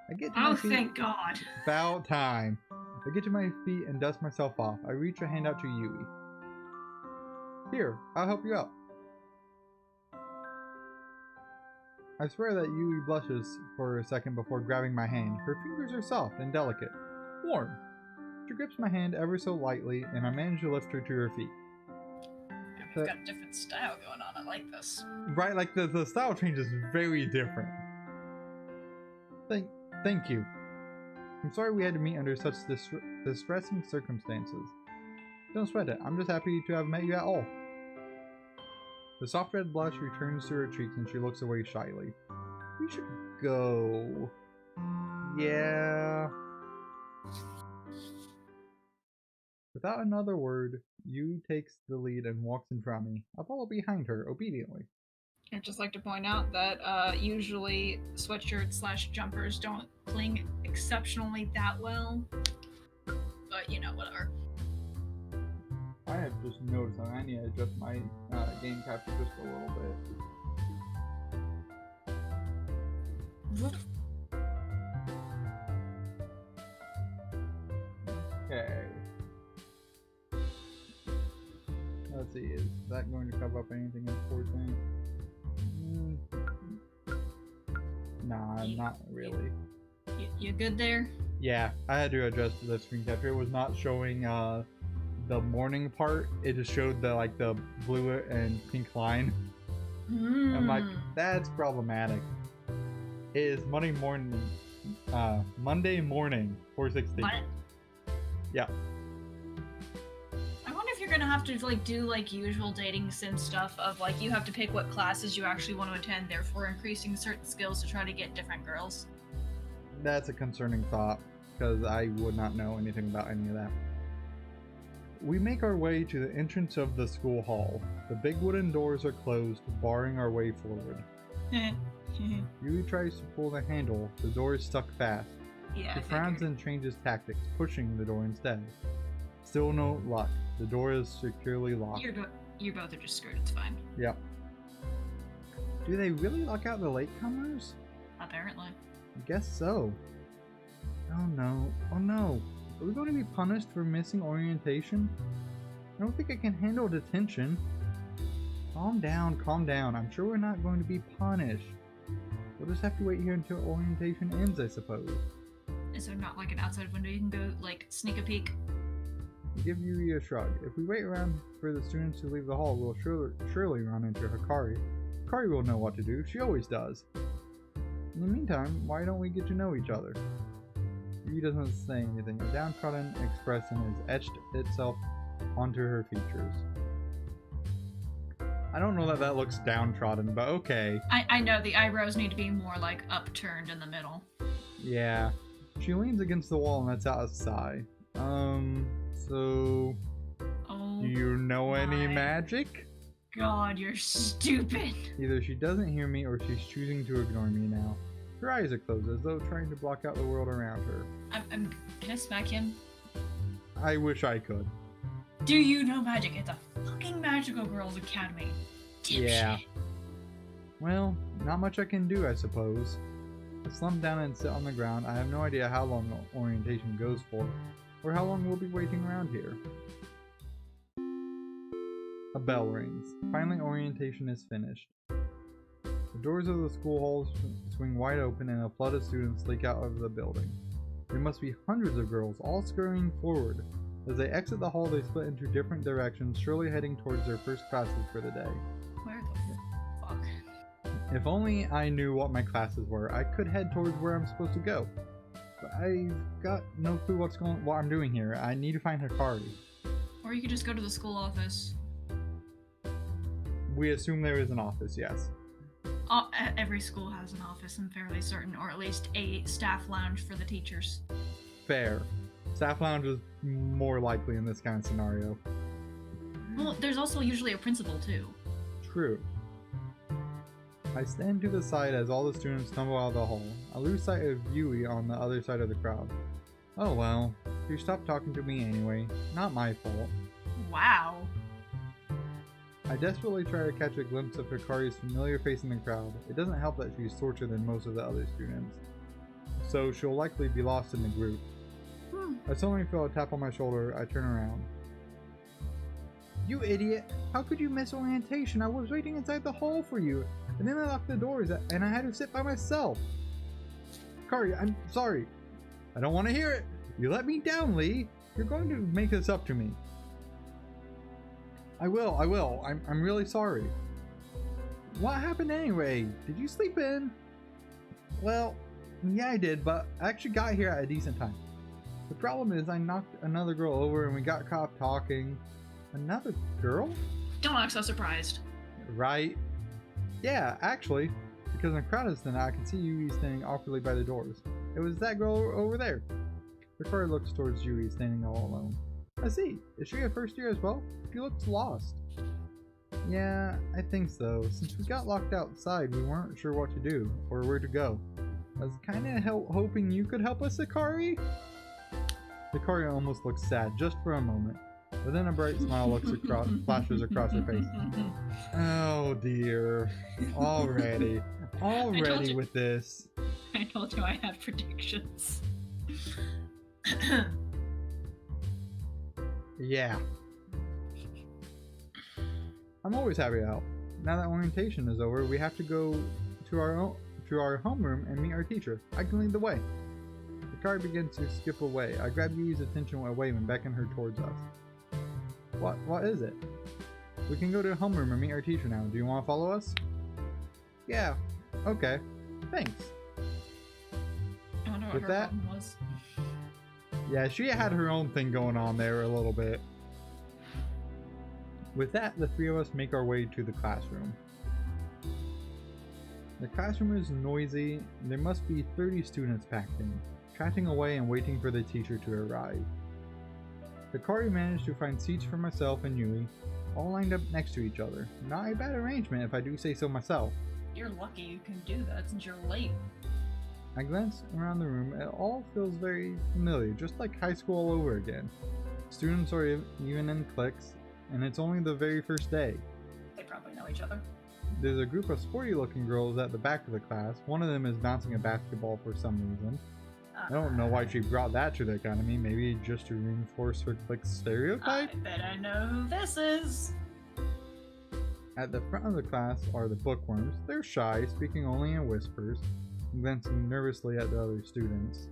I get to my feet. Thank God. About time. I get to my feet and dust myself off. I reach a hand out to Yui. Here, I'll help you out. I swear that Yui blushes for a second before grabbing my hand. Her fingers are soft and delicate. Warm. She grips my hand ever so lightly, and I manage to lift her to her feet. Yeah, we've got a different style going on. I like this. Right, like the style change is very different. Thank you. I'm sorry we had to meet under such distressing circumstances. Don't sweat it. I'm just happy to have met you at all. The soft red blush returns to her cheeks and she looks away shyly. We should go. Yeah. Without another word, Yui takes the lead and walks in front of me. I follow behind her, obediently. I'd just like to point out that usually sweatshirts / jumpers don't cling exceptionally that well. But, you know, whatever. I have just noticed that I need to adjust my game capture just a little bit. Okay. Let's see, is that going to cover up anything important? Nah, not really. You good there? Yeah, I had to adjust the screen capture. It was not showing the morning part. It just showed the the blue and pink line. I'm like, that's problematic. It is Monday morning, 4:60. What? Yeah. I wonder if you're gonna have to do usual dating sim stuff of you have to pick what classes you actually want to attend, therefore increasing certain skills to try to get different girls. That's a concerning thought, because I would not know anything about any of that. We make our way to the entrance of the school hall. The big wooden doors are closed, barring our way forward. Yui tries to pull the handle. The door is stuck fast. Yeah, He frowns and changes tactics, pushing the door instead. Still no luck. The door is securely locked. You both are just screwed. It's fine. Yep. Do they really lock out the latecomers? Apparently. I guess so. Oh no. Oh no. Are we going to be punished for missing orientation? I don't think I can handle detention. Calm down, calm down. I'm sure we're not going to be punished. We'll just have to wait here until orientation ends, I suppose. Is there not like an outside window you can go, like, sneak a peek? Give Yui a shrug. If we wait around for the students to leave the hall, we'll surely run into Hikari. Hikari will know what to do. She always does. In the meantime, why don't we get to know each other? Yui doesn't say anything. A downtrodden expression has etched itself onto her features. I don't know that that looks downtrodden, but okay. I know, the eyebrows need to be more, like, upturned in the middle. Yeah. She leans against the wall and lets out a sigh. So... Oh, do you know any my magic? God, you're stupid. Either she doesn't hear me or she's choosing to ignore me now. Her eyes are closed as though trying to block out the world around her. Can I smack him? I wish I could. Do you know magic? It's a fucking magical girls academy. Dipshit. Yeah. Well, not much I can do, I suppose. I slump down and sit on the ground. I have no idea how long orientation goes for, or how long we'll be waiting around here. A bell rings. Finally, orientation is finished. The doors of the school halls swing wide open and a flood of students leak out of the building. There must be hundreds of girls, all scurrying forward. As they exit the hall, they split into different directions, surely heading towards their first classes for the day. Where the fuck? If only I knew what my classes were, I could head towards where I'm supposed to go. But I've got no clue what I'm doing here. I need to find Hikari. Or you could just go to the school office. We assume there is an office, yes. Every school has an office, I'm fairly certain, or at least a staff lounge for the teachers. Fair. Staff lounge is more likely in this kind of scenario. Well, there's also usually a principal, too. True. I stand to the side as all the students tumble out of the hall. I lose sight of Yui on the other side of the crowd. Oh well, she stopped talking to me anyway. Not my fault. Wow. I desperately try to catch a glimpse of Hikari's familiar face in the crowd. It doesn't help that she's shorter than most of the other students, so she'll likely be lost in the group. I suddenly feel a tap on my shoulder. I turn around. You idiot! How could you miss orientation? I was waiting inside the hall for you, and then I locked the doors and I had to sit by myself. Hikari, I'm sorry. I don't want to hear it. You let me down, Lee. You're going to make this up to me. I will. I'm really sorry. What happened anyway? Did you sleep in? Well, yeah I did, but I actually got here at a decent time. The problem is I knocked another girl over and we got caught talking. Another girl? Don't act so surprised. Right. Yeah, actually, because in the crowd is tonight, I can see Yui standing awkwardly by the doors. It was that girl over there. Hikari looks towards Yui standing all alone. I see. Is she a first year as well? She looks lost. Yeah, I think so. Since we got locked outside, we weren't sure what to do or where to go. I was kinda hoping you could help us, Hikari? Hikari almost looks sad just for a moment, but then a bright smile flashes across her face. Oh dear. Already with this. I told you I have predictions. Yeah. I'm always happy to help. Now that orientation is over, we have to go to our homeroom and meet our teacher. I can lead the way. Hikari begins to skip away. I grab Yui's attention with a wave and beckon her towards us. What is it? We can go to the homeroom and meet our teacher now. Do you want to follow us? Yeah. Okay. Thanks. I wonder what With her that, problem was. yeah, she had her own thing going on there a little bit. With that, the three of us make our way to the classroom. The classroom is noisy. There must be 30 students packed in, chatting away and waiting for the teacher to arrive. Hikari managed to find seats for myself and Yui, all lined up next to each other. Not a bad arrangement if I do say so myself. You're lucky you can do that since you're late. I glance around the room. It all feels very familiar, just like high school all over again. Students are even in cliques, and it's only the very first day. They probably know each other. There's a group of sporty looking girls at the back of the class. One of them is bouncing a basketball for some reason. I don't know why she brought that to the academy, maybe just to reinforce her clique stereotype? I bet I know who this is. At the front of the class are the bookworms. They're shy, speaking only in whispers, and glancing nervously at the other students.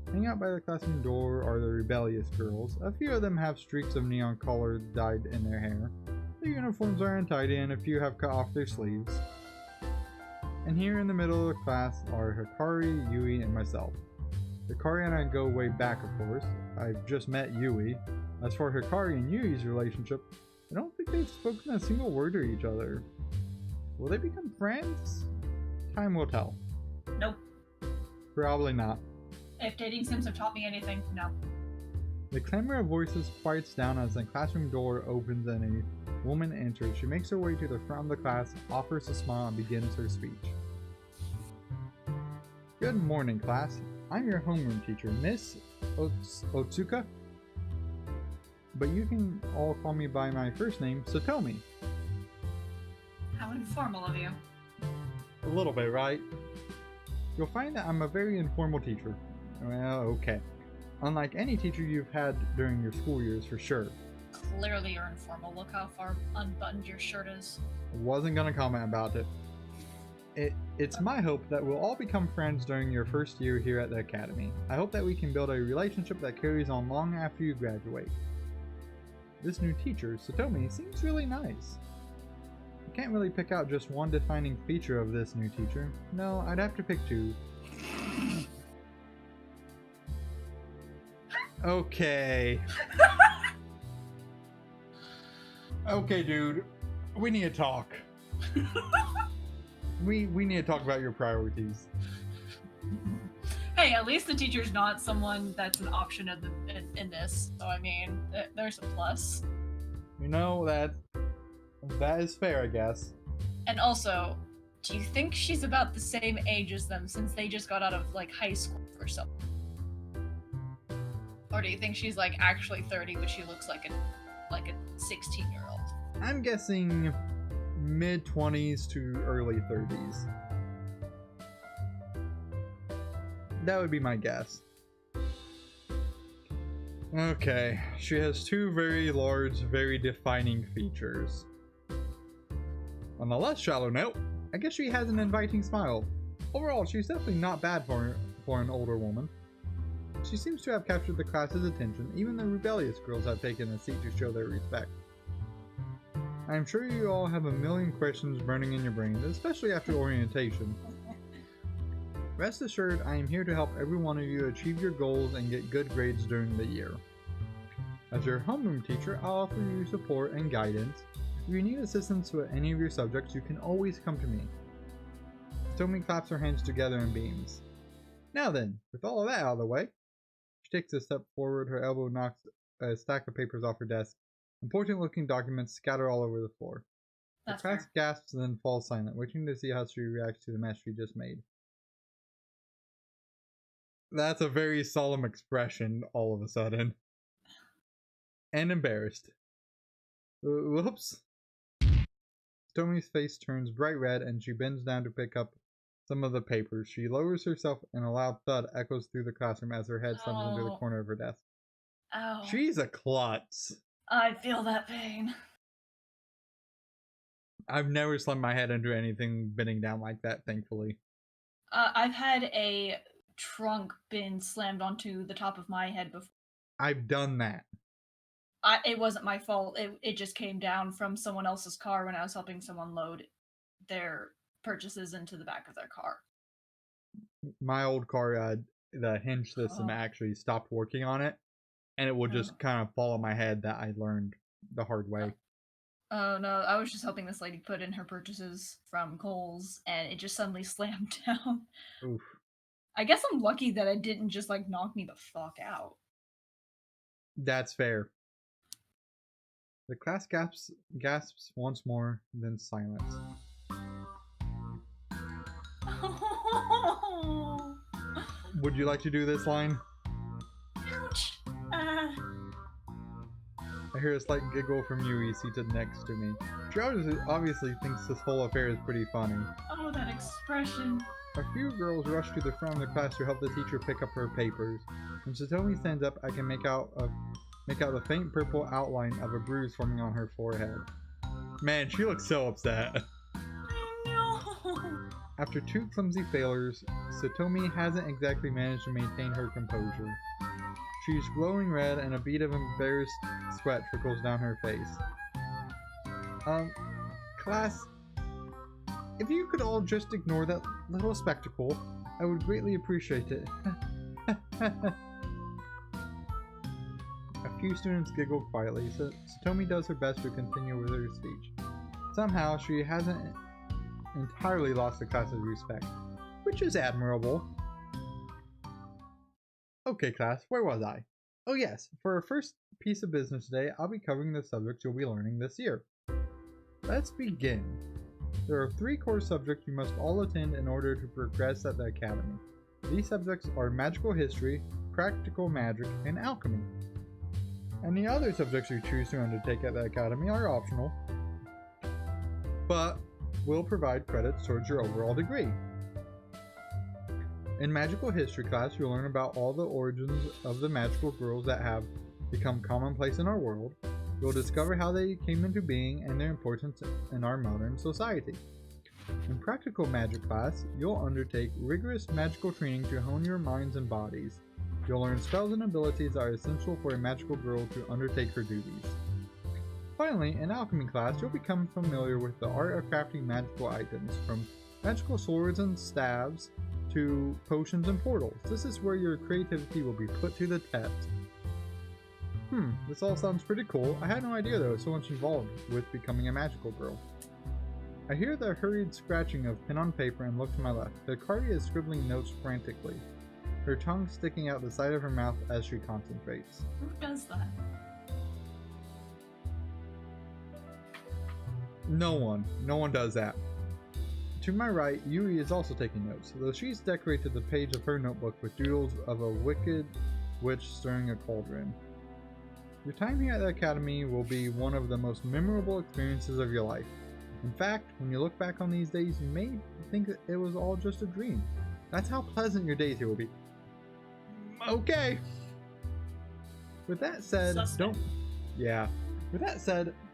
Hanging out by the classroom door are the rebellious girls. A few of them have streaks of neon color dyed in their hair. Their uniforms are untidy and a few have cut off their sleeves. And here in the middle of the class are Hikari, Yui, and myself. Hikari and I go way back, of course. I've just met Yui. As for Hikari and Yui's relationship, I don't think they've spoken a single word to each other. Will they become friends? Time will tell. Nope. Probably not. If dating sims have taught me anything, no. The clamor of voices quiets down as the classroom door opens and a woman enters. She makes her way to the front of the class, offers a smile, and begins her speech. Good morning, class. I'm your homeroom teacher, Miss Otsuka. But you can all call me by my first name, Satomi. How informal of you. A little bit, right? You'll find that I'm a very informal teacher. Well, okay. Unlike any teacher you've had during your school years, for sure. Clearly you're informal. Look how far unbuttoned your shirt is. Wasn't gonna comment about it. It's my hope that we'll all become friends during your first year here at the Academy. I hope that we can build a relationship that carries on long after you graduate. This new teacher, Satomi, seems really nice. I can't really pick out just one defining feature of this new teacher. No, I'd have to pick two. Okay. Okay, dude. We need to talk. We need to talk about your priorities. Hey, at least the teacher's not someone that's an option in this. So I mean, there's a plus. You know, that is fair, I guess. And also, do you think she's about the same age as them since they just got out of like high school or something? Or do you think she's like actually 30 but she looks like a 16-year-old? I'm guessing mid-20s to early 30s. That would be my guess. Okay, she has two very large, very defining features. On a less shallow note, I guess she has an inviting smile. Overall, she's definitely not bad for an older woman. She seems to have captured the class's attention. Even the rebellious girls have taken a seat to show their respect. I am sure you all have a million questions burning in your brains, especially after orientation. Rest assured, I am here to help every one of you achieve your goals and get good grades during the year. As your homeroom teacher, I'll offer you support and guidance. If you need assistance with any of your subjects, you can always come to me. Tomi claps her hands together and beams. Now then, with all of that out of the way, she takes a step forward, her elbow knocks a stack of papers off her desk. Important-looking documents scatter all over the floor. The class gasps and then falls silent, waiting to see how she reacts to the mess she just made. That's a very solemn expression all of a sudden. And embarrassed. Whoops. Tomi's face turns bright red and she bends down to pick up some of the papers. She lowers herself and a loud thud echoes through the classroom as her head slams into the corner of her desk. Ow. She's a klutz. I feel that pain. I've never slammed my head into anything bending down like that, thankfully. I've had a trunk been slammed onto the top of my head before. I've done that. It wasn't my fault. It just came down from someone else's car when I was helping someone load their purchases into the back of their car. My old car, the hinge system actually stopped working on it, and it would just kind of fall on my head. That I learned the hard way. Oh no, I was just helping this lady put in her purchases from Kohl's, and it just suddenly slammed down. Oof. I guess I'm lucky that it didn't just like knock me the fuck out. That's fair. The class gasps once more, then silence. Would you like to do this line? Ouch. I hear a slight giggle from Yui seated next to me. She obviously thinks this whole affair is pretty funny. Oh, that expression. A few girls rush to the front of the class to help the teacher pick up her papers. When Satomi stands up, I can make out the faint purple outline of a bruise forming on her forehead. Man, she looks so upset. I know. After 2 clumsy failures, Satomi hasn't exactly managed to maintain her composure. She's glowing red and a bead of embarrassed sweat trickles down her face. Class, if you could all just ignore that little spectacle, I would greatly appreciate it. A few students giggle quietly, so Satomi does her best to continue with her speech. Somehow, she hasn't entirely lost the class's respect, which is admirable. Okay, class, where was I? Oh yes, for our first piece of business today, I'll be covering the subjects you'll be learning this year. Let's begin. There are 3 core subjects you must all attend in order to progress at the Academy. These subjects are Magical History, Practical Magic, and Alchemy. Any other subjects you choose to undertake at the Academy are optional, but will provide credits towards your overall degree. In Magical History class, you'll learn about all the origins of the magical girls that have become commonplace in our world. You'll discover how they came into being and their importance in our modern society. In Practical Magic class, you'll undertake rigorous magical training to hone your minds and bodies. You'll learn spells and abilities that are essential for a magical girl to undertake her duties. Finally, in Alchemy class, you'll become familiar with the art of crafting magical items, from magical swords and staves to potions and portals. This is where your creativity will be put to the test. This all sounds pretty cool. I had no idea there was so much involved with becoming a magical girl. I hear the hurried scratching of pen on paper and look to my left. Hikari is scribbling notes frantically, her tongue sticking out the side of her mouth as she concentrates. Who does that? No one does that. To my right, Yui is also taking notes, though she's decorated the page of her notebook with doodles of a wicked witch stirring a cauldron. Your time here at the Academy will be one of the most memorable experiences of your life. In fact, when you look back on these days, you may think that it was all just a dream. That's how pleasant your days here will be. Okay. With that said,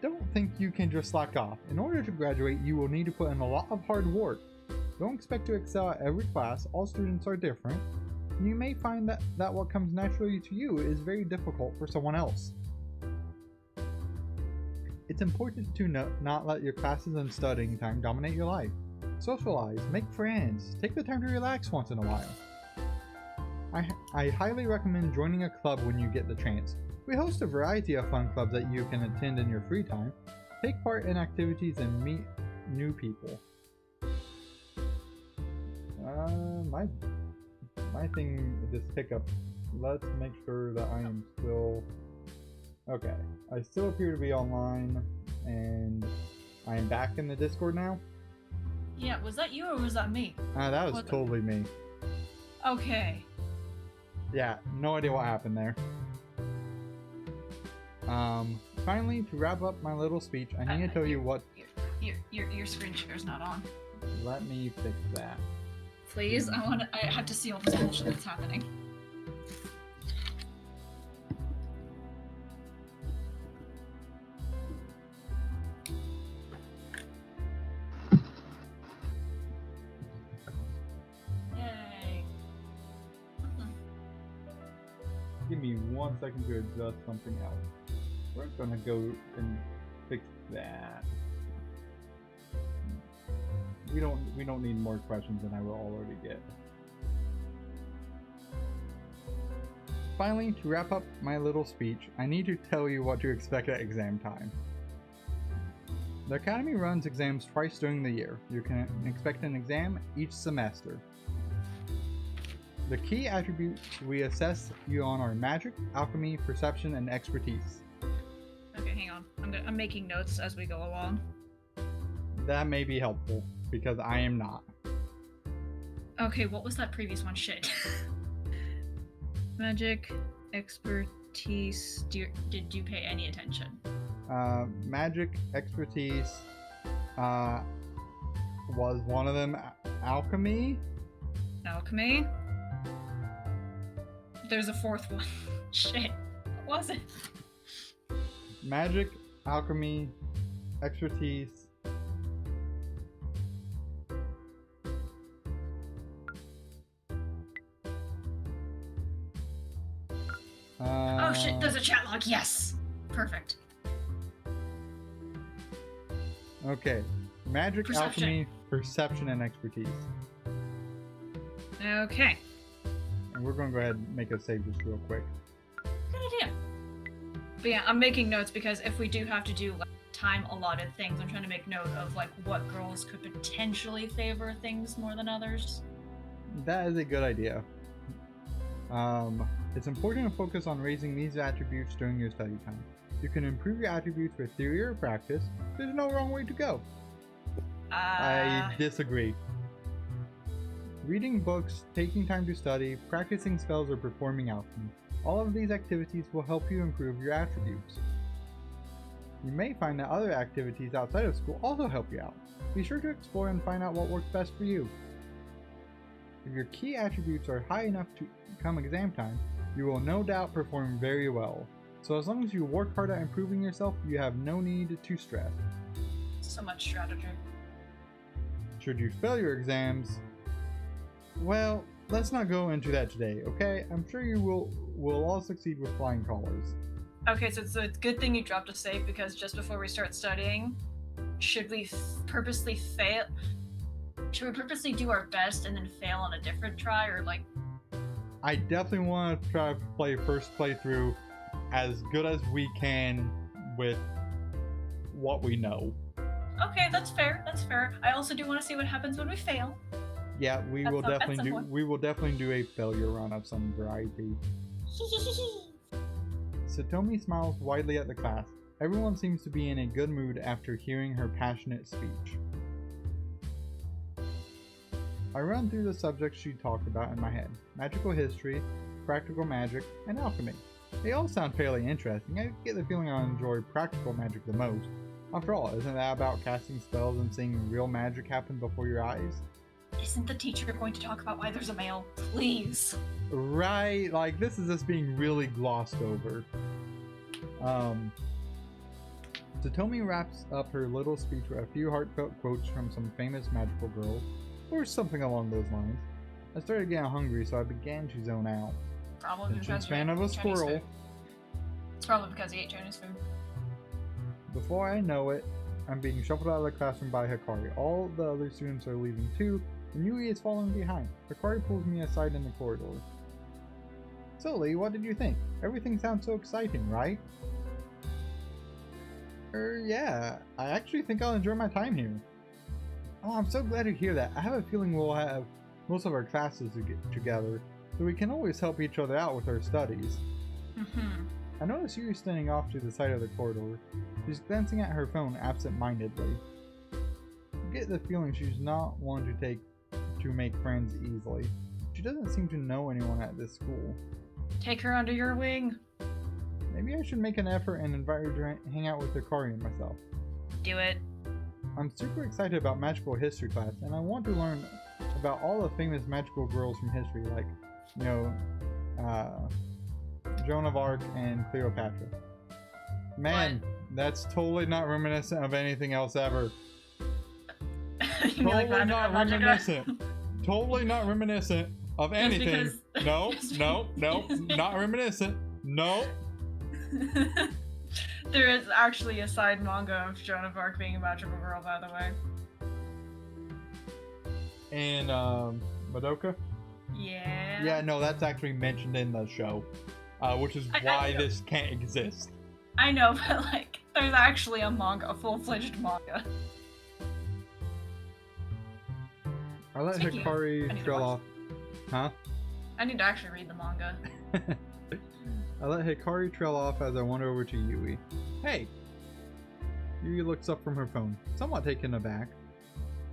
don't think you can just slack off. In order to graduate, you will need to put in a lot of hard work. Don't expect to excel at every class. All students are different. And you may find that what comes naturally to you is very difficult for someone else. It's important to not let your classes and studying time dominate your life. Socialize, make friends, take the time to relax once in a while. I highly recommend joining a club when you get the chance. We host a variety of fun clubs that you can attend in your free time. Take part in activities and meet new people. My thing, this pickup, let's make sure that I am still... Okay, I still appear to be online, and I am back in the Discord now. Yeah, was that you or was that me? That was totally me. Okay. Yeah, no idea what happened there. Finally, to wrap up my little speech, I need to tell you what... Your screen share's not on. Let me fix that. Please, I have to see all this bullshit that's happening. Yay. Give me 1 second to adjust something else. We're gonna go and fix that. We don't need more questions than I will already get. Finally, to wrap up my little speech, I need to tell you what to expect at exam time. The Academy runs exams twice during the year. You can expect an exam each semester. The key attributes we assess you on are magic, alchemy, perception, and expertise. Okay, hang on. I'm making notes as we go along. That may be helpful, because I am not. Okay, what was that previous one? Shit. Magic, expertise. Did you pay any attention? Magic, expertise, was one of them. Alchemy? Alchemy? There's a fourth one. Shit. What was it? Magic, alchemy, expertise. Oh shit, there's a chat log, yes! Perfect. Okay. Magic, Perception. alchemy, perception, and expertise. Okay. And we're going to go ahead and make a save just real quick. Good idea. But yeah, I'm making notes because if we do have to do like time allotted things, I'm trying to make note of like what girls could potentially favor things more than others. That is a good idea. It's important to focus on raising these attributes during your study time. You can improve your attributes with theory or practice. There's no wrong way to go. I disagree. Reading books, taking time to study, practicing spells, or performing alchemy. All of these activities will help you improve your attributes. You may find that other activities outside of school also help you out. Be sure to explore and find out what works best for you. If your key attributes are high enough to come exam time, you will no doubt perform very well. So as long as you work hard at improving yourself, you have no need to stress. So much strategy. Should you fail your exams, well, let's not go into that today, okay? I'm sure you will all succeed with flying colors. Okay, so it's a good thing you dropped a save because just before we start studying, should we purposely fail? Should we purposely do our best and then fail on a different try, or like? I definitely want to try to play first playthrough as good as we can with what we know. Okay, that's fair. That's fair. I also do want to see what happens when we fail. Yeah, we will definitely do a failure run of some variety. Satomi smiles widely at the class. Everyone seems to be in a good mood after hearing her passionate speech. I run through the subjects she talked about in my head. Magical history, practical magic, and alchemy. They all sound fairly interesting. I get the feeling I enjoy practical magic the most. After all, isn't that about casting spells and seeing real magic happen before your eyes? Isn't the teacher going to talk about why there's a male? Please. Right, like this is just being really glossed over. Satomi wraps up her little speech with a few heartfelt quotes from some famous magical girls, or something along those lines. I started getting hungry, so I began to zone out. Probably because fan of a squirrel. It's probably because he ate Chinese food. Before I know it, I'm being shuffled out of the classroom by Hikari. All the other students are leaving too, and Yui is following behind. Hikari pulls me aside in the corridor. So Lee, what did you think? Everything sounds so exciting, right? Yeah, I actually think I'll enjoy my time here. Oh, I'm so glad to hear that. I have a feeling we'll have most of our classes together, so we can always help each other out with our studies. I notice Yui standing off to the side of the corridor. She's glancing at her phone absent-mindedly. I get the feeling she's not one to make friends easily. She doesn't seem to know anyone at this school. Take her under your wing. Maybe I should make an effort and invite her to hang out with Hikari and myself. Do it. I'm super excited about magical history class, and I want to learn about all the famous magical girls from history, like, you know, Joan of Arc and Cleopatra. Man, that's totally not reminiscent of anything else ever. Totally not reminiscent. Totally not reminiscent of anything. No, not reminiscent. No. There is actually a side manga of Joan of Arc being a magical girl, by the way. And Madoka? Yeah. Yeah, no, that's actually mentioned in the show, which is why this can't exist. I know, but like, there's actually a manga, a full-fledged manga. I let Hikari trail off. Huh? I need to actually read the manga. I let Hikari trail off as I wander over to Yui. Hey! Yui looks up from her phone, somewhat taken aback.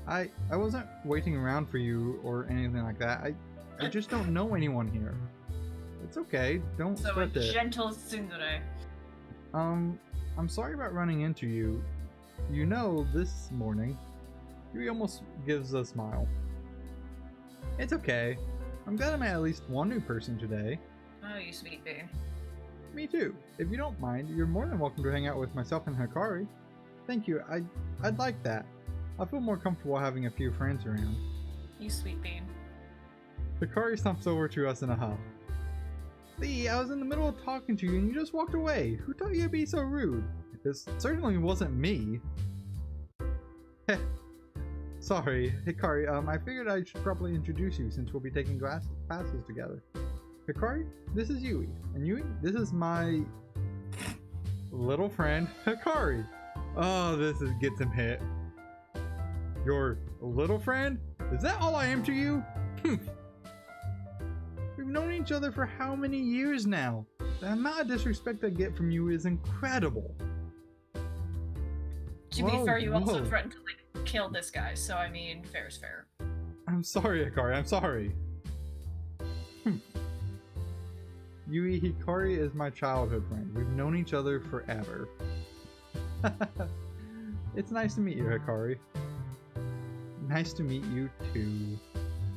I wasn't waiting around for you or anything like that. I just don't know anyone here. It's okay, don't sweat it. So a gentle tsundere. I'm sorry about running into you. You know, this morning, Yui almost gives a smile. It's okay. I'm glad I met at least one new person today. Oh, you sweet boo. Me too. If you don't mind, you're more than welcome to hang out with myself and Hikari. Thank you. I'd like that. I feel more comfortable having a few friends around. You sweet bean. Hikari stomps over to us in a huff. Lee, I was in the middle of talking to you and you just walked away. Who taught you to be so rude? This certainly wasn't me. Heh. Sorry, Hikari, I figured I should probably introduce you since we'll be taking classes together. Hikari, this is Yui. And Yui, this is my little friend, Hikari. Oh, gets him hit. Your little friend? Is that all I am to you? We've known each other for how many years now? The amount of disrespect I get from you is incredible. To be fair, you also threatened to like kill this guy, so I mean, fair is fair. I'm sorry, Hikari, I'm sorry. Yui, Hikari is my childhood friend. We've known each other forever. It's nice to meet you, Hikari. Nice to meet you too.